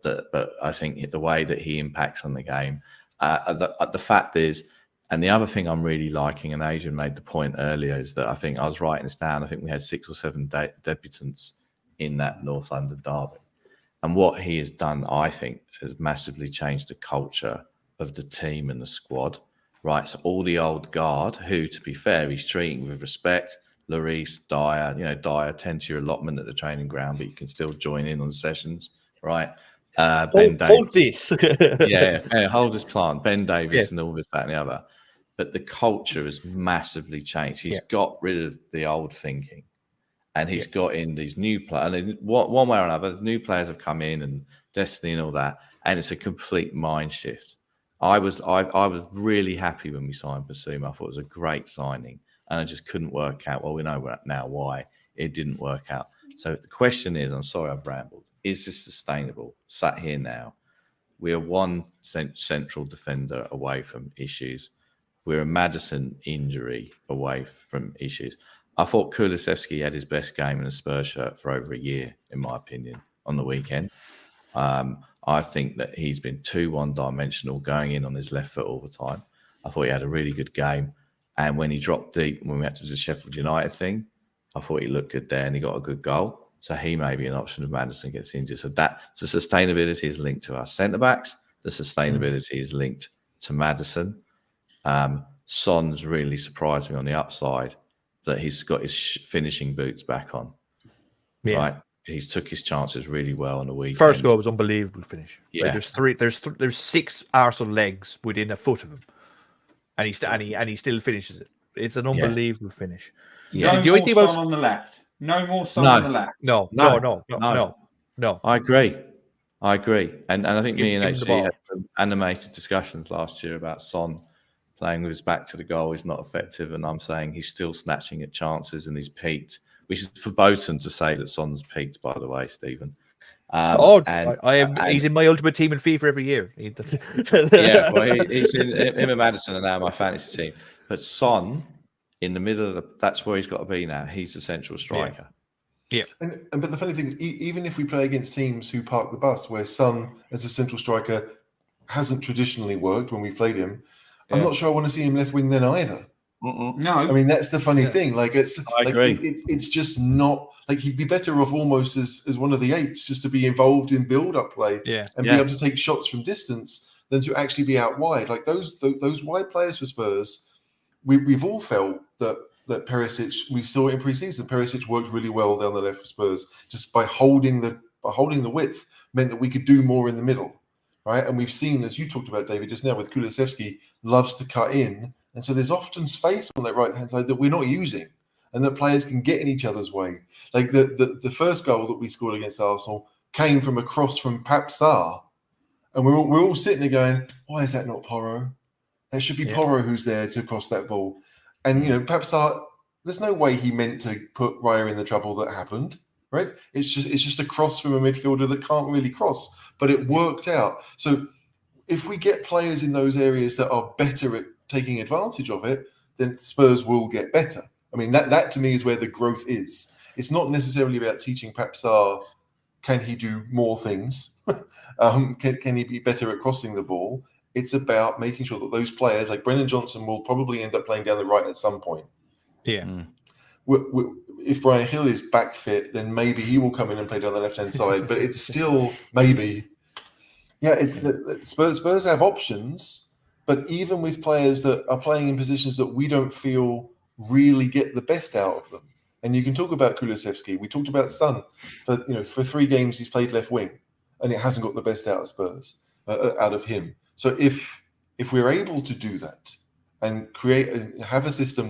I think the way that he impacts on the game, the fact is, and the other thing I'm really liking, and Adrian made the point earlier, is that I think I was writing this down. I think we had 6 or 7 debutants in that North London derby. And what he has done, I think, has massively changed the culture of the team and the squad. Right, so all the old guard, who, to be fair, he's treating with respect. Lloris, Dyer, Dyer, tend to your allotment at the training ground, but you can still join in on sessions, right? Hold this. Hold this plant. Ben Davies and all this, that, and the other. But the culture has massively changed. He's got rid of the old thinking, and he's got in these new players. And one way or another, new players have come in, and Destiny and all that, and it's a complete mind shift. I was really happy when we signed Bissouma. I thought it was a great signing, and I just couldn't work out. Well, we know now why it didn't work out. So the question is, I'm sorry I've rambled. Is this sustainable? Sat here now, we are one central defender away from issues. We're a Maddison injury away from issues. I thought Kulusevski had his best game in a Spurs shirt for over a year, in my opinion, on the weekend. I think that he's been too one-dimensional, going in on his left foot all the time. I thought he had a really good game. And when he dropped deep, when we had to do the Sheffield United thing, I thought he looked good there and he got a good goal. So he may be an option if Maddison gets injured. So the sustainability is linked to our centre-backs. The sustainability is linked to Maddison. Son's really surprised me on the upside that he's got his finishing boots back on. Yeah. Right? He's took his chances really well on the weekend. First goal was unbelievable finish. Yeah. Like there's 6 Arsenal legs within a foot of him. And he still finishes it. It's an unbelievable finish. Yeah. No more Son on the left. No more Son on the left. No. I agree. And I think me and HC had some animated discussions last year about Son playing with his back to the goal is not effective. And I'm saying he's still snatching at chances and he's peaked, which is verboten to say that Son's peaked, by the way, Stephen. He's in my ultimate team in FIFA every year. He's in him and Maddison are now my fantasy team. But Son, in the middle of that's where he's got to be now. He's the central striker. Yeah. But the funny thing is, even if we play against teams who park the bus, where Son as a central striker hasn't traditionally worked when we've played him, I'm not sure I want to see him left wing then either. No, I mean that's the funny thing. Like it's I agree. It's just not like he'd be better off almost as one of the eights, just to be involved in build-up play and be able to take shots from distance than to actually be out wide. Like those wide players for Spurs, we've all felt that Perisic, we saw it in pre-season, Perisic worked really well down the left for Spurs, just by holding the width meant that we could do more in the middle, right? And we've seen, as you talked about, David, just now with Kulusevski, loves to cut in, and so there's often space on that right hand side that we're not using, and that players can get in each other's way. Like the first goal that we scored against Arsenal came from a cross from Pape Sarr, and we're all sitting there going, why is that not Porro? It should be Porro who's there to cross that ball. And, Pape Sarr, there's no way he meant to put Raya in the trouble that happened, right? It's just a cross from a midfielder that can't really cross, but it worked out. So if we get players in those areas that are better at taking advantage of it, then Spurs will get better. I mean, that to me is where the growth is. It's not necessarily about teaching Pape Sarr, can he do more things? Can he be better at crossing the ball? It's about making sure that those players, like Brennan Johnson, will probably end up playing down the right at some point. Yeah. If Brian Hill is back fit, then maybe he will come in and play down the left-hand side. But it's still maybe. Yeah, Spurs have options, but even with players that are playing in positions that we don't feel really get the best out of them. And you can talk about Kulusevski. We talked about Son. For 3 games he's played left wing, and it hasn't got the best out of Spurs, out of him. So if we're able to do that and have a system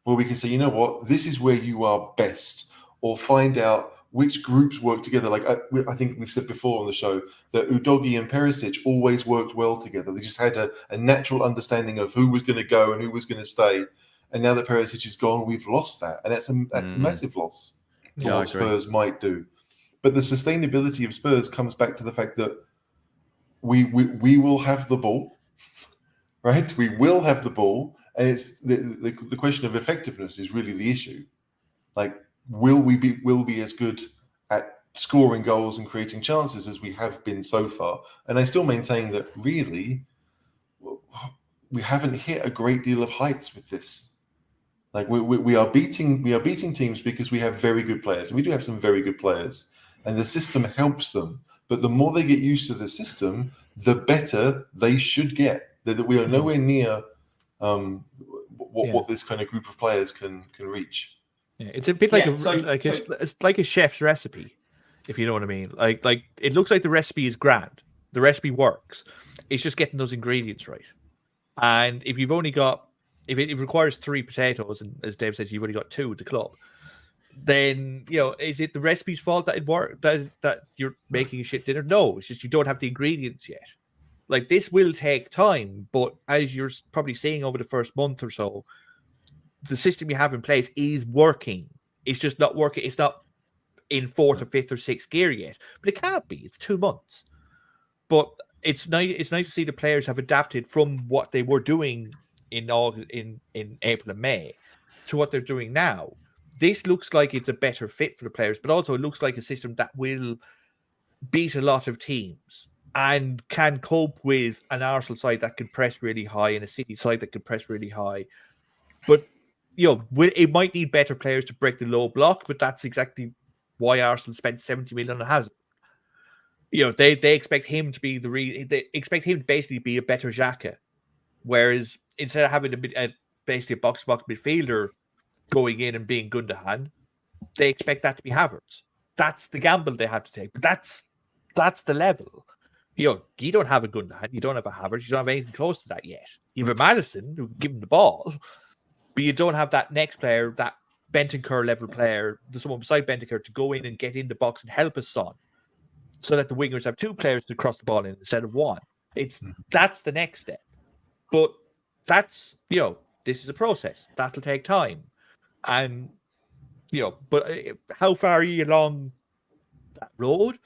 where we can say, you know what, this is where you are best, or find out which groups work together. Like I think we've said before on the show that Udogie and Perisic always worked well together. They just had a natural understanding of who was going to go and who was going to stay. And now that Perisic is gone, we've lost that, and that's a massive loss for what Spurs might do. But the sustainability of Spurs comes back to the fact that we will have the ball, right? We will have the ball, and it's the question of effectiveness is really the issue. Like, will we be as good at scoring goals and creating chances as we have been so far? And I still maintain that really we haven't hit a great deal of heights with this. Like we are beating teams because we have very good players. We do have some very good players, and the system helps them. But the more they get used to the system, the better they should get. That we are nowhere near what this kind of group of players can reach. Yeah, it's a bit like it's like a chef's recipe, if you know what I mean. Like it looks like the recipe is grand. The recipe works. It's just getting those ingredients right. And if you've only got, if it requires 3 potatoes, and as Dave says, you've only got 2 at the club, then is it the recipe's fault that it worked, that you're making a shit dinner? No, it's just you don't have the ingredients yet. Like, this will take time, but as you're probably seeing over the first month or so, the system you have in place is working. It's just not working. It's not in 4th or 5th or 6th gear yet, but it can't be. It's 2 months. But it's nice. It's nice to see the players have adapted from what they were doing in August, in April and May, to what they're doing now. This looks like it's a better fit for the players, but also it looks like a system that will beat a lot of teams and can cope with an Arsenal side that can press really high and a City side that can press really high. But it might need better players to break the low block, but that's exactly why Arsenal spent 70 million on Hazard. They expect him to be they expect him to basically be a better Xhaka, whereas instead of having basically a box-to-box midfielder going in and being Gundogan, they expect that to be Havertz. That's the gamble they have to take, but that's the level. You don't have a Gundogan, you don't have a Havertz, you don't have anything close to that yet. You have a Maddison who can give him the ball, but you don't have that next player, that Bentancur level player, there's someone beside Bentancur to go in and get in the box and help his son, so that the wingers have 2 players to cross the ball in instead of 1. That's the next step. But that's, this is a process. That'll take time. And, but how far are you along that road?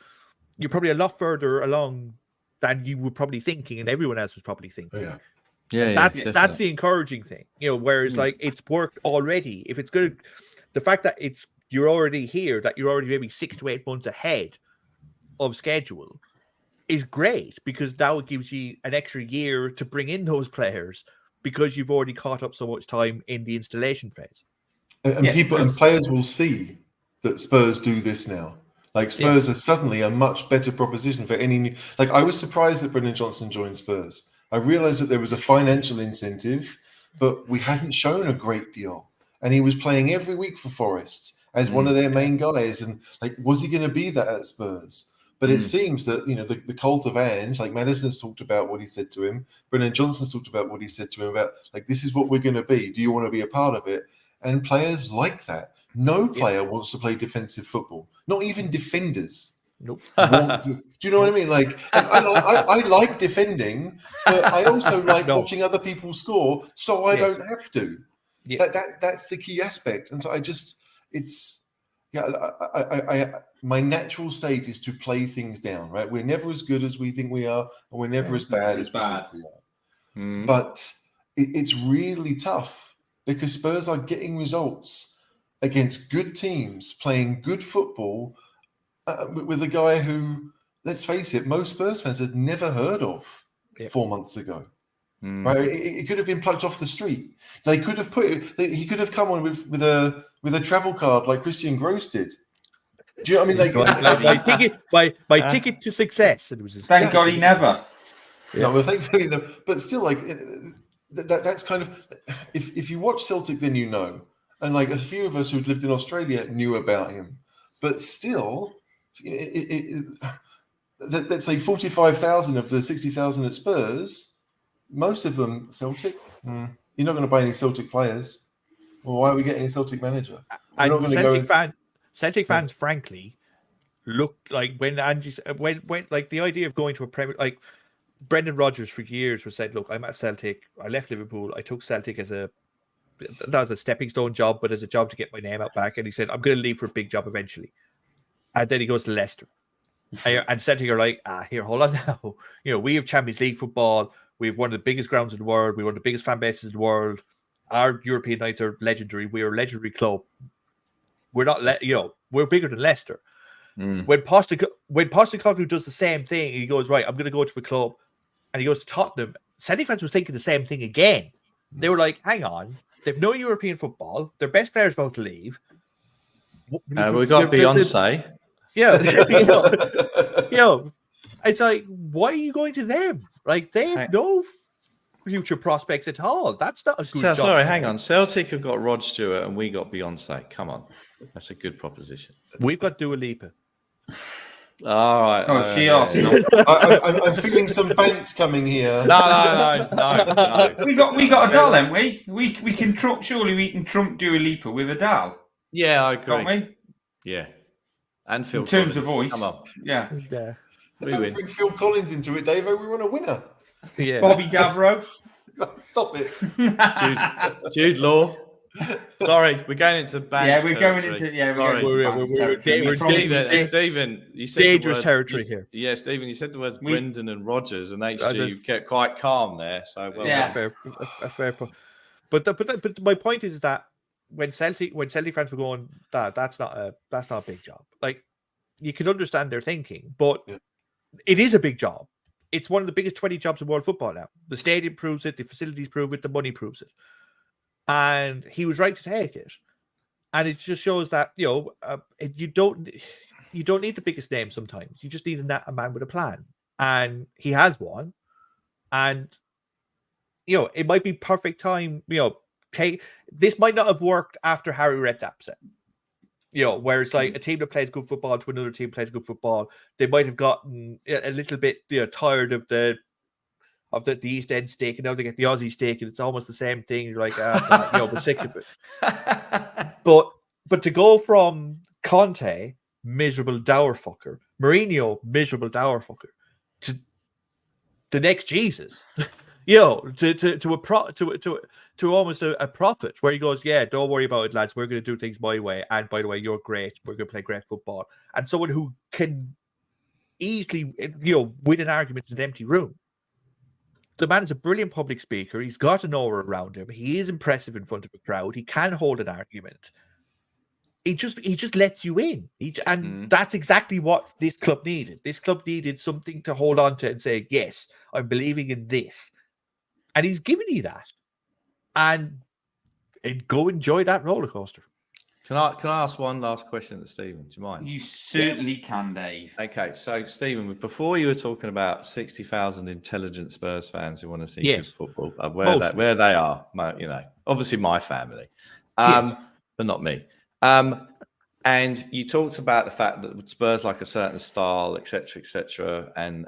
You're probably a lot further along than you were probably thinking, and everyone else was probably thinking. Yeah. Yeah, that's the encouraging thing. Whereas like it's worked already. If it's good, the fact that it's you're already here, that you're already maybe 6 to 8 months ahead of schedule, is great, because now it gives you an extra year to bring in those players because you've already caught up so much time in the installation phase. And people and players will see that Spurs do this now. Like Spurs are suddenly a much better proposition for any new. Like I was surprised that Brendan Johnson joined Spurs. I realised that there was a financial incentive, but we hadn't shown a great deal. And he was playing every week for Forest as one of their main guys. And like, was he going to be that at Spurs? But it seems that, you know, the cult of Ange, like Madison's talked about what he said to him. Brendan Johnson's talked about what he said to him about, like, this is what we're going to be. Do you want to be a part of it? And players like that. No player wants to play defensive football. Not even defenders. Nope. Do you know what I mean? Like, I like defending, but I also like watching other people score, so I don't have to. Yeah. That's the key aspect. And so my natural state is to play things down, right? We're never as good as we think we are, and we're never as bad as we think we are. But it's really tough because Spurs are getting results against good teams, playing good football with a guy who, let's face it, most Spurs fans had never heard of 4 months ago. Right? It could have been plucked off the street. They could have he could have come on with a travel card like Christian Gross did. Do you know what I mean? Like my ticket to success. It was thank God he never. No, well, thankfully, but still, like that's kind of if you watch Celtic, then you know, and like a few of us who'd lived in Australia knew about him, but still, let's say 45,000 of the 60,000 at Spurs. Most of them Celtic. You're not going to buy any Celtic players. Well, why are we getting a Celtic manager? Celtic fans, frankly, looked like when Ange when like the idea of going to a Premier, like Brendan Rodgers for years was said, look, I'm at Celtic. I left Liverpool. I took Celtic as a stepping stone job, but as a job to get my name out back. And he said, I'm going to leave for a big job eventually. And then he goes to Leicester. And Celtic are like, here, hold on now. You know, we have Champions League football. We have one of the biggest grounds in the world. We have one of the biggest fan bases in the world. Our European nights are legendary. We are a legendary club. We're not, we're bigger than Leicester. When Postecoglou does the same thing, he goes, right, I'm going to go to a club, and he goes to Tottenham. Celtic fans was thinking the same thing again. They were like, hang on, they've no European football. Their best player's about to leave. We got Beyonce. It's like, why are you going to them? Like, they have no future prospects at all. That's not a good job. Sorry, hang on. Celtic have got Rod Stewart and we got Beyonce. Come on. That's a good proposition. We've got Dua Lipa. All right. Oh, she Arsenal. I'm feeling some bants coming here. No. We got Adele, haven't we? We can trump. Surely we can trump Dua Lipa with Adele. Yeah, I agree. Can't we? Yeah. And Phil in terms Collins. Of voice. Come on. Yeah. Don't bring Phil Collins into it, DaveO. We want a winner. Yeah. Bobby Gavro. Stop it. Jude Law. Sorry, we're going into bad. Yeah, we're going into Stephen, you said dangerous territory here. Yeah, Stephen, you said the words Brendan and Rodgers, and HG kept quite calm there. So a fair point. But my point is that when Celtic fans were going, that's not a big job. Like, you can understand their thinking, but it is a big job. It's one of the biggest 20 jobs in world football now. The stadium proves it, the facilities prove it, the money proves it. And he was right to take it. And it just shows that, you don't need the biggest name sometimes. You just need a man with a plan. And he has one. And, it might be perfect time, this might not have worked after Harry Redknapp said. Where it's like a team that plays good football to another team plays good football. They might have gotten a little bit tired of the East End steak, and now they get the Aussie steak, and it's almost the same thing. You're like, we're sick of it. But to go from Conte, miserable dour fucker, Mourinho, miserable dour fucker, to the next Jesus. To almost a prophet, where he goes, yeah, don't worry about it, lads. We're going to do things my way. And by the way, you're great. We're going to play great football. And someone who can easily, win an argument in an empty room. The man is a brilliant public speaker. He's got an aura around him. He is impressive in front of a crowd. He can hold an argument. he just lets you in. That's exactly what this club needed. This club needed something to hold on to and say, yes, I'm believing in this. And he's giving you that. And go enjoy that roller coaster. Can I ask one last question to Stephen? Do you mind? You certainly can, Dave. Okay, so Stephen, before you were talking about 60,000 intelligent Spurs fans who want to see good football, where they are, obviously my family, but not me. And you talked about the fact that Spurs like a certain style, etc., and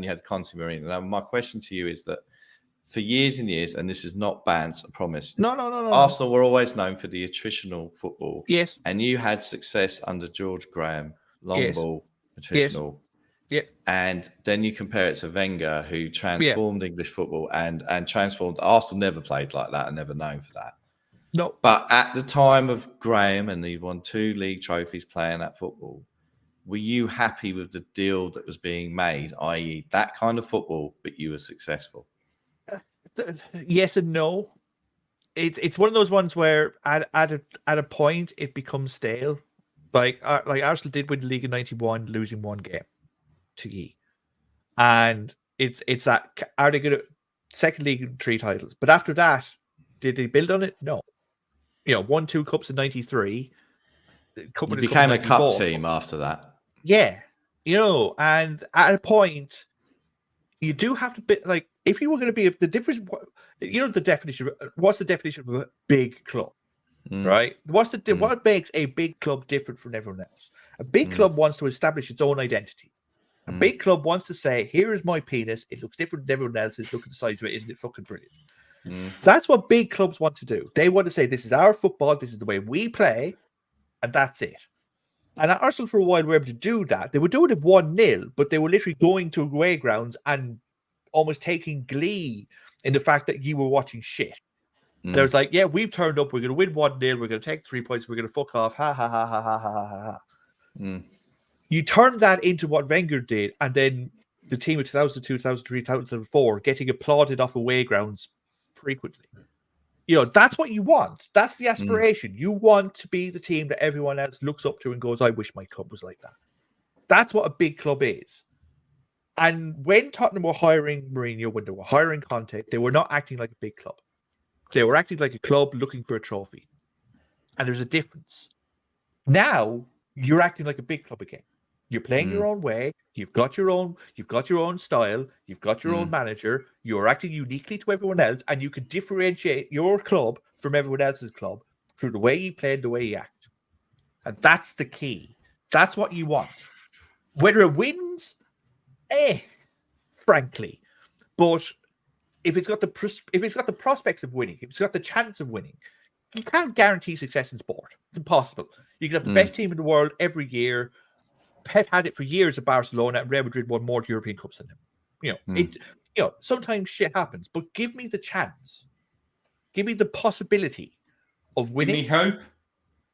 you had Conte Marino. Now, my question to you is that for years and years, and this is not bans, I promise. No. Arsenal were always known for the attritional football. Yes. And you had success under George Graham, long ball, attritional. Yes. And then you compare it to Wenger, who transformed English football and transformed. Arsenal never played like that and never known for that. No. But at the time of Graham, and he won 2 league trophies playing that football, were you happy with the deal that was being made, i.e. that kind of football, but you were successful? Yes and no. It's one of those ones where at a point it becomes stale, like Arsenal did win the league in '91, losing 1 game to Ye, and it's that, are they going to second league in 3 titles? But after that, did they build on it? No. Won 2 cups in '93. You became a cup team after that. Yeah, and at a point, you do have to be like, if you were going to be the difference, the definition. What's the definition of a big club, right? What makes a big club different from everyone else? A big club wants to establish its own identity. A big club wants to say, "Here is my penis. It looks different than everyone else's. Look at the size of it. Isn't it fucking brilliant?" So that's what big clubs want to do. They want to say, "This is our football. This is the way we play, and that's it." And at Arsenal, for a while, were able to do that. They were doing it 1-0, but they were literally going to away grounds and almost taking glee in the fact that you were watching shit. There's like, yeah, we've turned up. We're going to win 1-0. We're going to take 3 points. We're going to fuck off. Ha, ha, ha, ha, ha, ha, ha, ha. You turn that into what Wenger did, and then the team of 2002, 2003, 2004 getting applauded off away grounds frequently. That's what you want. That's the aspiration. You want to be the team that everyone else looks up to and goes, I wish my club was like that. That's what a big club is. And when Tottenham were hiring Mourinho, when they were hiring Conte, they were not acting like a big club. They were acting like a club looking for a trophy. And there's a difference. Now, you're acting like a big club again. You're playing your own way. You've got your own style. You've got your own manager. You're acting uniquely to everyone else, and you can differentiate your club from everyone else's club through the way you play and the way you act. And that's the key. That's what you want. Whether it wins, frankly. But if it's got the prospects of winning, if it's got the chance of winning, you can't guarantee success in sport. It's impossible. You can have the best team in the world every year. Pep had it for years at Barcelona, and Real Madrid won more European Cups than him. Sometimes shit happens, but give me the chance. Give me the possibility of winning. Give me hope.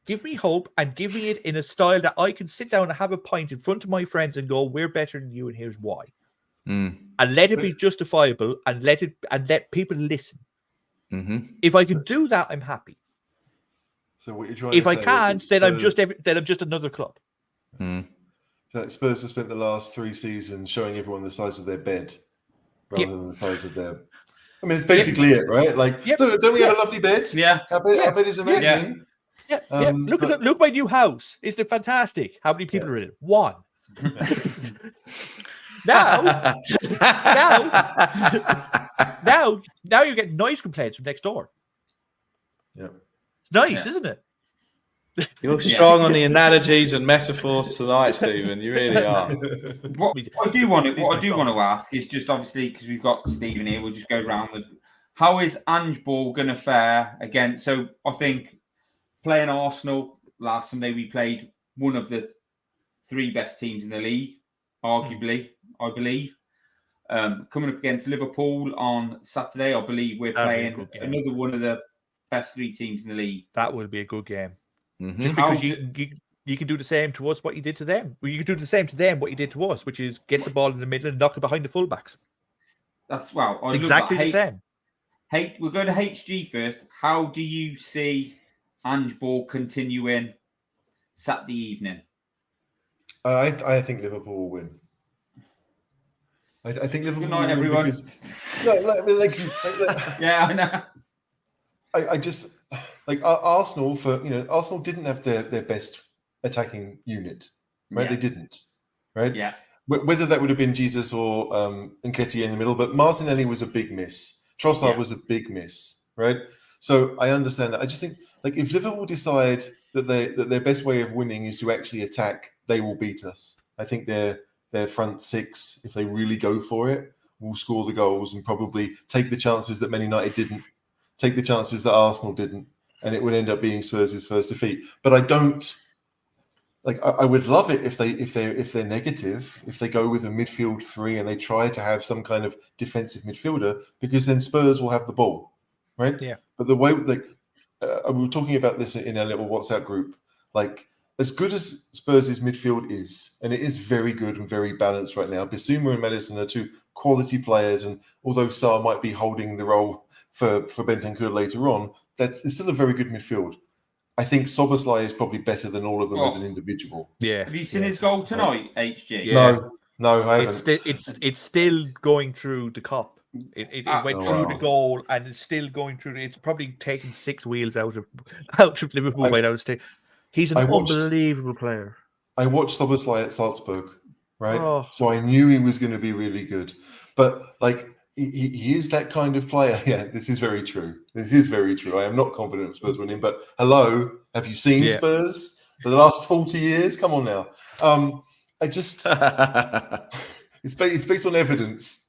Give me hope, and give me it in a style that I can sit down and have a pint in front of my friends and go, "We're better than you, and here's why." And let it be justifiable, and let people listen. If I can do that, I'm happy. So what you're trying if to I say can't, is then I'm just another club. So Spurs have spent the last 3 seasons showing everyone the size of their bed rather than the size of their. I mean, it's basically it, right? Like, look, don't we have a lovely bed? Yeah, our bed is amazing. Yeah. Look my new house. Isn't it fantastic? How many people are in it? 1. Now you're getting noise complaints from next door. Yeah. It's nice, isn't it? You're strong on the analogies and metaphors tonight, Stephen. You really are. What I do want to ask is just obviously because we've got Stephen here, we'll just go around the. How is Ange Ball going to fare again? So I think playing Arsenal last Sunday, we played one of the 3 best teams in the league, arguably, I believe. Coming up against Liverpool on Saturday, I believe we're playing another one of the best 3 teams in the league. That will be a good game. Just because you can do the same to us what you did to them. Well, you can do the same to them what you did to us, which is get the ball in the middle and knock it behind the fullbacks. That's exactly the same. We'll go to HG first. How do you see Ange Ball continuing Saturday evening? I think Liverpool will win. I think Liverpool Good night, will win everyone. because Yeah, I know. I just like Arsenal Arsenal didn't have their best attacking unit, right? Yeah. They didn't, right? Yeah. Whether that would have been Jesus or Nketiah in the middle, but Martinelli was a big miss. Trossard was a big miss, right? So I understand that. I just think like if Liverpool decide that their best way of winning is to actually attack, they will beat us. I think their front six, if they really go for it, will score the goals and probably take the chances that Man United didn't, take the chances that Arsenal didn't, and it would end up being Spurs' first defeat. But I don't like. I would love it if they're negative, if they go with a midfield three and they try to have some kind of defensive midfielder, because then Spurs will have the ball, right? Yeah. But the way we were talking about this in our little WhatsApp group, like as good as Spurs' midfield is, and it is very good and very balanced right now. Bissouma and Maddison are two quality players, and although Sarr might be holding the role for Bentancur later on, it's still a very good midfield. I think Szoboszlai is probably better than all of them as an individual. Yeah. Have you seen his goal tonight, HG? Yeah. No, I haven't. It's still going through the cup. It went through the goal and it's still going through. It's probably taken 6 wheels out of Liverpool by now. He's an unbelievable player. I watched Szoboszlai at Salzburg, right? Oh. So I knew he was going to be really good. But like he is that kind of player. Yeah, this is very true. This is very true. I am not confident of Spurs winning. But hello, have you seen Spurs for the last 40 years? Come on now. I just it's based on evidence.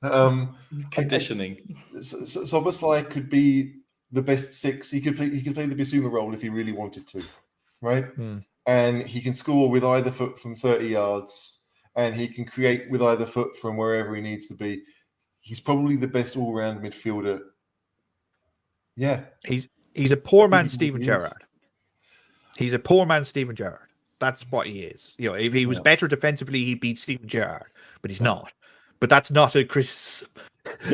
Conditioning. Szoboszlai could be the best six. He could play the Bissouma role if he really wanted to, right? And he can score with either foot from 30 yards, and he can create with either foot from wherever he needs to be. He's probably the best all-round midfielder. Yeah, he's a poor man, Steven Gerrard. He's a poor man, Steven Gerrard. That's what he is. You know, if he was better defensively, he'd beat Steven Gerrard, but he's not. But that's not a Chris.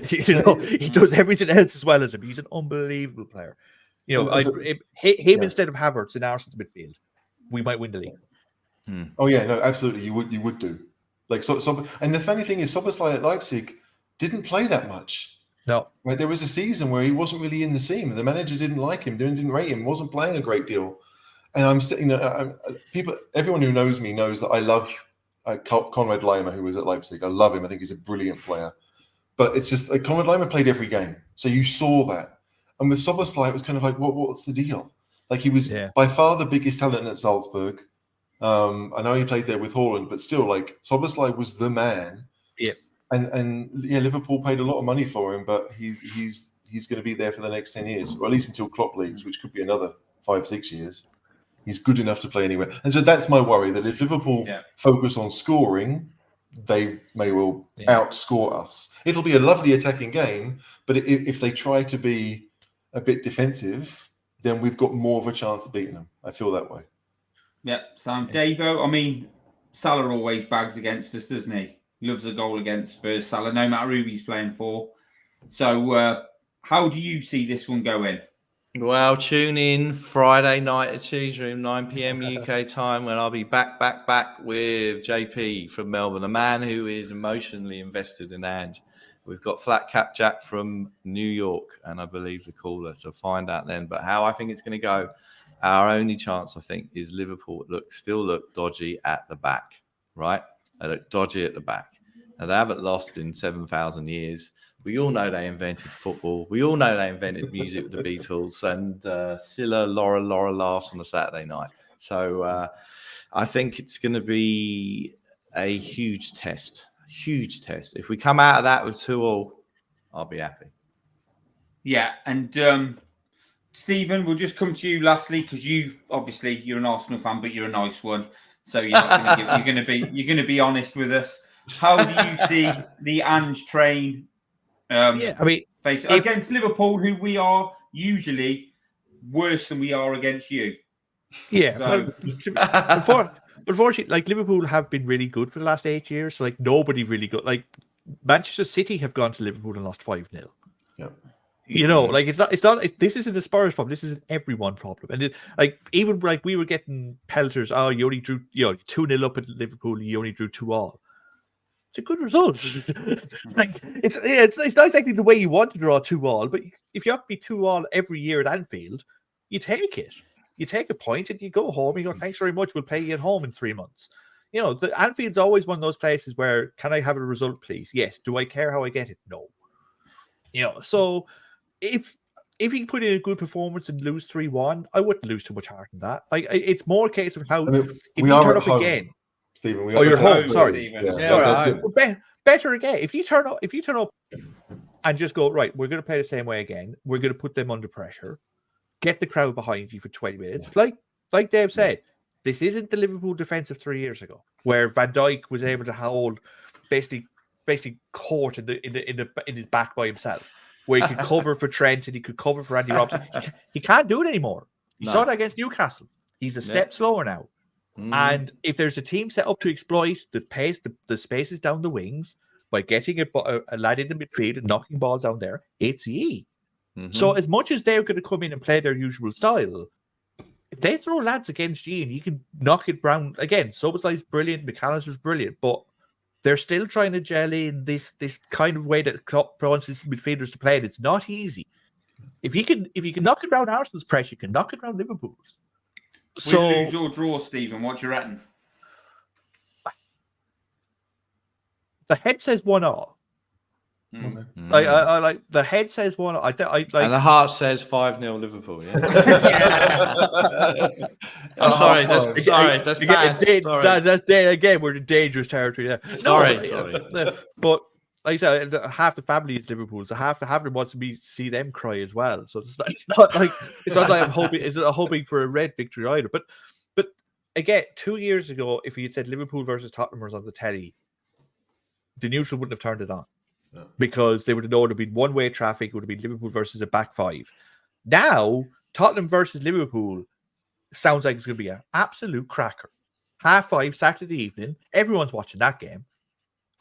You know, he does everything else as well as him. He's an unbelievable player. You know, him instead of Havertz in Arsenal's midfield, we might win the league. Oh yeah, no, absolutely, you would do. Like so, and the funny thing is, Szoboszlai at Leipzig didn't play that much. No, right. There was a season where he wasn't really in the team. The manager didn't like him, didn't rate him, wasn't playing a great deal. And I'm sitting, everyone who knows me knows that I love Konrad Laimer, who was at Leipzig. I love him. I think he's a brilliant player. But it's just like Konrad Laimer played every game, so you saw that. And with Szoboszlai, it was kind of like, what's the deal? Like he was by far the biggest talent at Salzburg. I know he played there with Haaland, but still, like Szoboszlai was the man. Yeah. And Liverpool paid a lot of money for him, but he's going to be there for the next 10 years, or at least until Klopp leaves, which could be another 5-6 years. He's good enough to play anywhere. And so that's my worry, that if Liverpool focus on scoring, they may well outscore us. It'll be a lovely attacking game, but if they try to be a bit defensive, then we've got more of a chance of beating them. I feel that way. Yeah, Sam. DaveO, I mean, Salah always bags against us, doesn't he? He loves a goal against Spurs, Salah, no matter who he's playing for. So how do you see this one going? Well, tune in Friday night at Cheese Room, 9 p.m. UK time, when I'll be back with JP from Melbourne, a man who is emotionally invested in Ange. We've got Flat Cap Jack from New York, and I believe the caller, so find out then. But how I think it's going to go, our only chance, I think, is Liverpool still look dodgy at the back, right? They look dodgy at the back. Now, they haven't lost in 7,000 years. We all know they invented football. We all know they invented music with the Beatles, and Scylla, Laura laughs on a Saturday night. So I think it's going to be a huge test. Huge test. If we come out of that with 2-2, I'll be happy. Yeah, and Stephen, we'll just come to you lastly, because you're an Arsenal fan, but you're a nice one, so you're going to be honest with us. How do you see the Ange train? Against Liverpool, who we are usually worse than we are against you. Yeah, so, unfortunately, like Liverpool have been really good for the last 8 years. So, like nobody really good. Like Manchester City have gone to Liverpool and lost 5-0. Yeah. You know, like this isn't a Spurs problem. This is an everyone problem. And even we were getting pelters. Oh, you only drew 2-0 up at Liverpool. You only drew 2-2. It's a good result. It's not exactly the way you want to draw 2-2, but if you have to be 2-2 every year at Anfield, you take it. You take a point and you go home. You go, thanks very much. We'll pay you at home in 3 months. You know, the Anfield's always one of those places where, can I have a result, please? Yes. Do I care how I get it? No. You know, so. If you can put in a good performance and lose 3-1, I wouldn't lose too much heart in that. Like it's more a case of how if you turn up again. Stephen, you're home. Sorry, yeah. Better again. If you turn up and just go right, we're going to play the same way again. We're going to put them under pressure. Get the crowd behind you for 20 minutes. Like Dave said, this isn't the Liverpool defense of 3 years ago, where Van Dijk was able to hold basically court in his back by himself. Where he could cover for Trent and he could cover for Andy Robertson. He can't do it anymore. He saw that against Newcastle. He's a step slower now. And if there's a team set up to exploit the pace, the spaces down the wings by getting a lad in the midfield and knocking balls down there, it's ye. So as much as they're going to come in and play their usual style, if they throw lads against you and you can knock it down again, Szoboszlai's brilliant, McAllister's brilliant, but they're still trying to gel in this kind of way that Klopp wants his midfielders to play, and it's not easy. If you can knock it around Arsenal's press, you can knock it around Liverpool's. So we lose or draw, Stephen. What do you reckon? The head says 1-1. I like the head says 1-1. And the heart says 5-0 Liverpool. Yeah. Sorry, that's bad. That's again, we're in dangerous territory there. Sorry. But like I said, half the family is Liverpool, so half of them wants to see them cry as well. So it's not like I'm hoping for a red victory either. But again, 2 years ago, if you had said Liverpool versus Tottenham was on the telly, the neutral wouldn't have turned it on. No. Because they would have known it would have been one-way traffic. It would have been Liverpool versus a back five. Now, Tottenham versus Liverpool sounds like it's going to be an absolute cracker. 5:30 Saturday evening. Everyone's watching that game.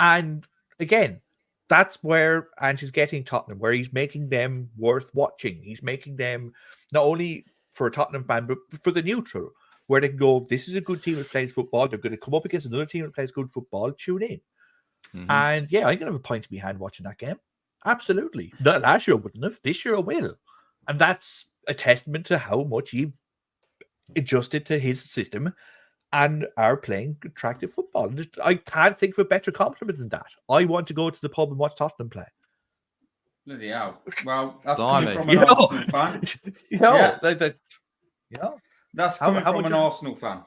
And again, that's where Ange is getting Tottenham, where he's making them worth watching. He's making them not only for a Tottenham fan, but for the neutral, where they can go, this is a good team that plays football. They're going to come up against another team that plays good football. Tune in. And yeah, I'm going to have a pint in my hand watching that game. Absolutely. Last year I wouldn't have. This year I will. And that's a testament to how much you've adjusted to his system and are playing attractive football. I can't think of a better compliment than that. I want to go to the pub and watch Tottenham play. Bloody hell. Well, that's coming from an Arsenal fan. That's coming from an Arsenal fan.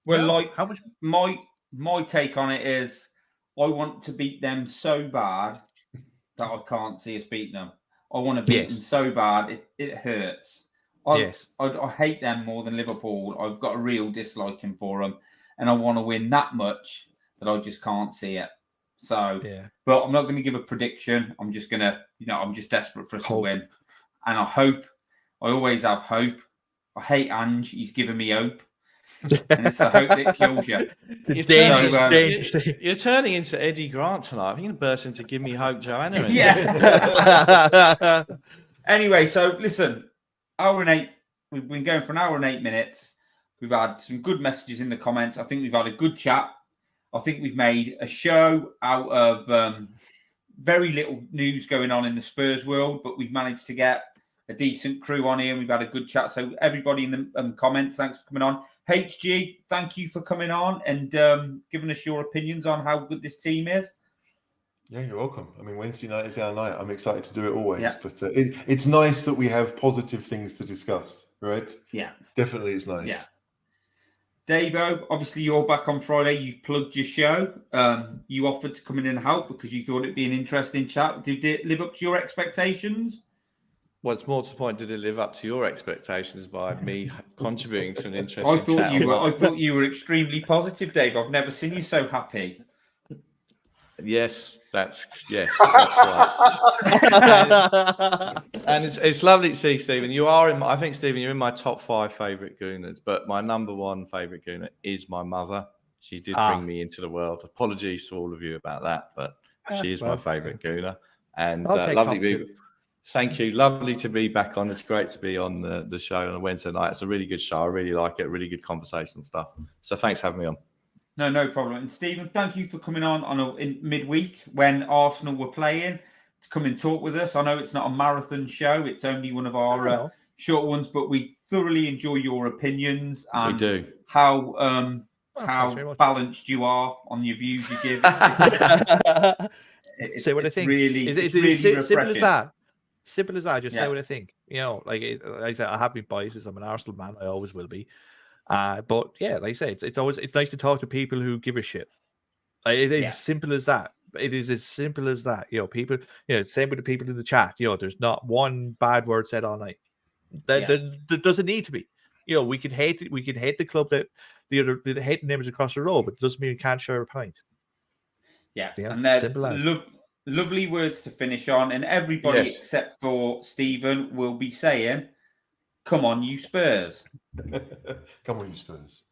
Well, how much? My take on it is, I want to beat them so bad that I can't see us beating them. I want to beat them so bad it hurts. I hate them more than Liverpool. I've got a real disliking for them, and I want to win that much that I just can't see it. So, but I'm not going to give a prediction. I'm just going to, I'm just desperate for us to win, and I hope. I always have hope. I hate Ange. He's given me hope. And it's the hope that kills you. You're turning into Eddie Grant tonight. I'm going to burst into Give Me Hope, Joanna. Yeah. Anyway, so listen, hour and 8. We've been going for an hour and 8 minutes. We've had some good messages in the comments. I think we've had a good chat. I think we've made a show out of very little news going on in the Spurs world, but we've managed to get a decent crew on here and we've had a good chat. So everybody in the comments, thanks for coming on. HG, thank you for coming on and giving us your opinions on how good this team is. Yeah, you're welcome. I mean, Wednesday night is our night. I'm excited to do it always, but it's nice that we have positive things to discuss, right? Yeah. Definitely it's nice. Yeah. DaveO, obviously you're back on Friday. You've plugged your show. You offered to come in and help because you thought it'd be an interesting chat. Did it live up to your expectations? Well, it's more to the point, did it live up to your expectations by me contributing to an interesting chat? I thought you were extremely positive, Dave. I've never seen you so happy. Yes, that's right. and it's lovely to see, Stephen. I think, Stephen, you're in my top 5 favourite Gooners, but my number 1 favourite Gooner is my mother. She did bring me into the world. Apologies to all of you about that, but she is my favourite Gooner. And lovely people. Thank you. Lovely to be back on. It's great to be on the show on a Wednesday night. It's a really good show. I really like it. Really good conversation and stuff. So thanks for having me on. No problem. And Stephen, thank you for coming on in midweek when Arsenal were playing to come and talk with us. I know it's not a marathon show. It's only one of our short ones, but we thoroughly enjoy your opinions and we do. How balanced you are on your views you give. Say what I think. It's really simple as that. Simple as that. Just say what I think. Like I said, I have been biased. I'm an Arsenal man. I always will be. But yeah, like I say, it's nice to talk to people who give a shit. It is simple as that. It is as simple as that. People. Same with the people in the chat. There's not one bad word said all night. There doesn't need to be. We could hate the club that the hate the neighbours across the road, but it doesn't mean we can't share a pint. Yeah, and they're lovely words to finish on. And everybody except for Stephen will be saying, "Come on, you Spurs! Come on, you Spurs!"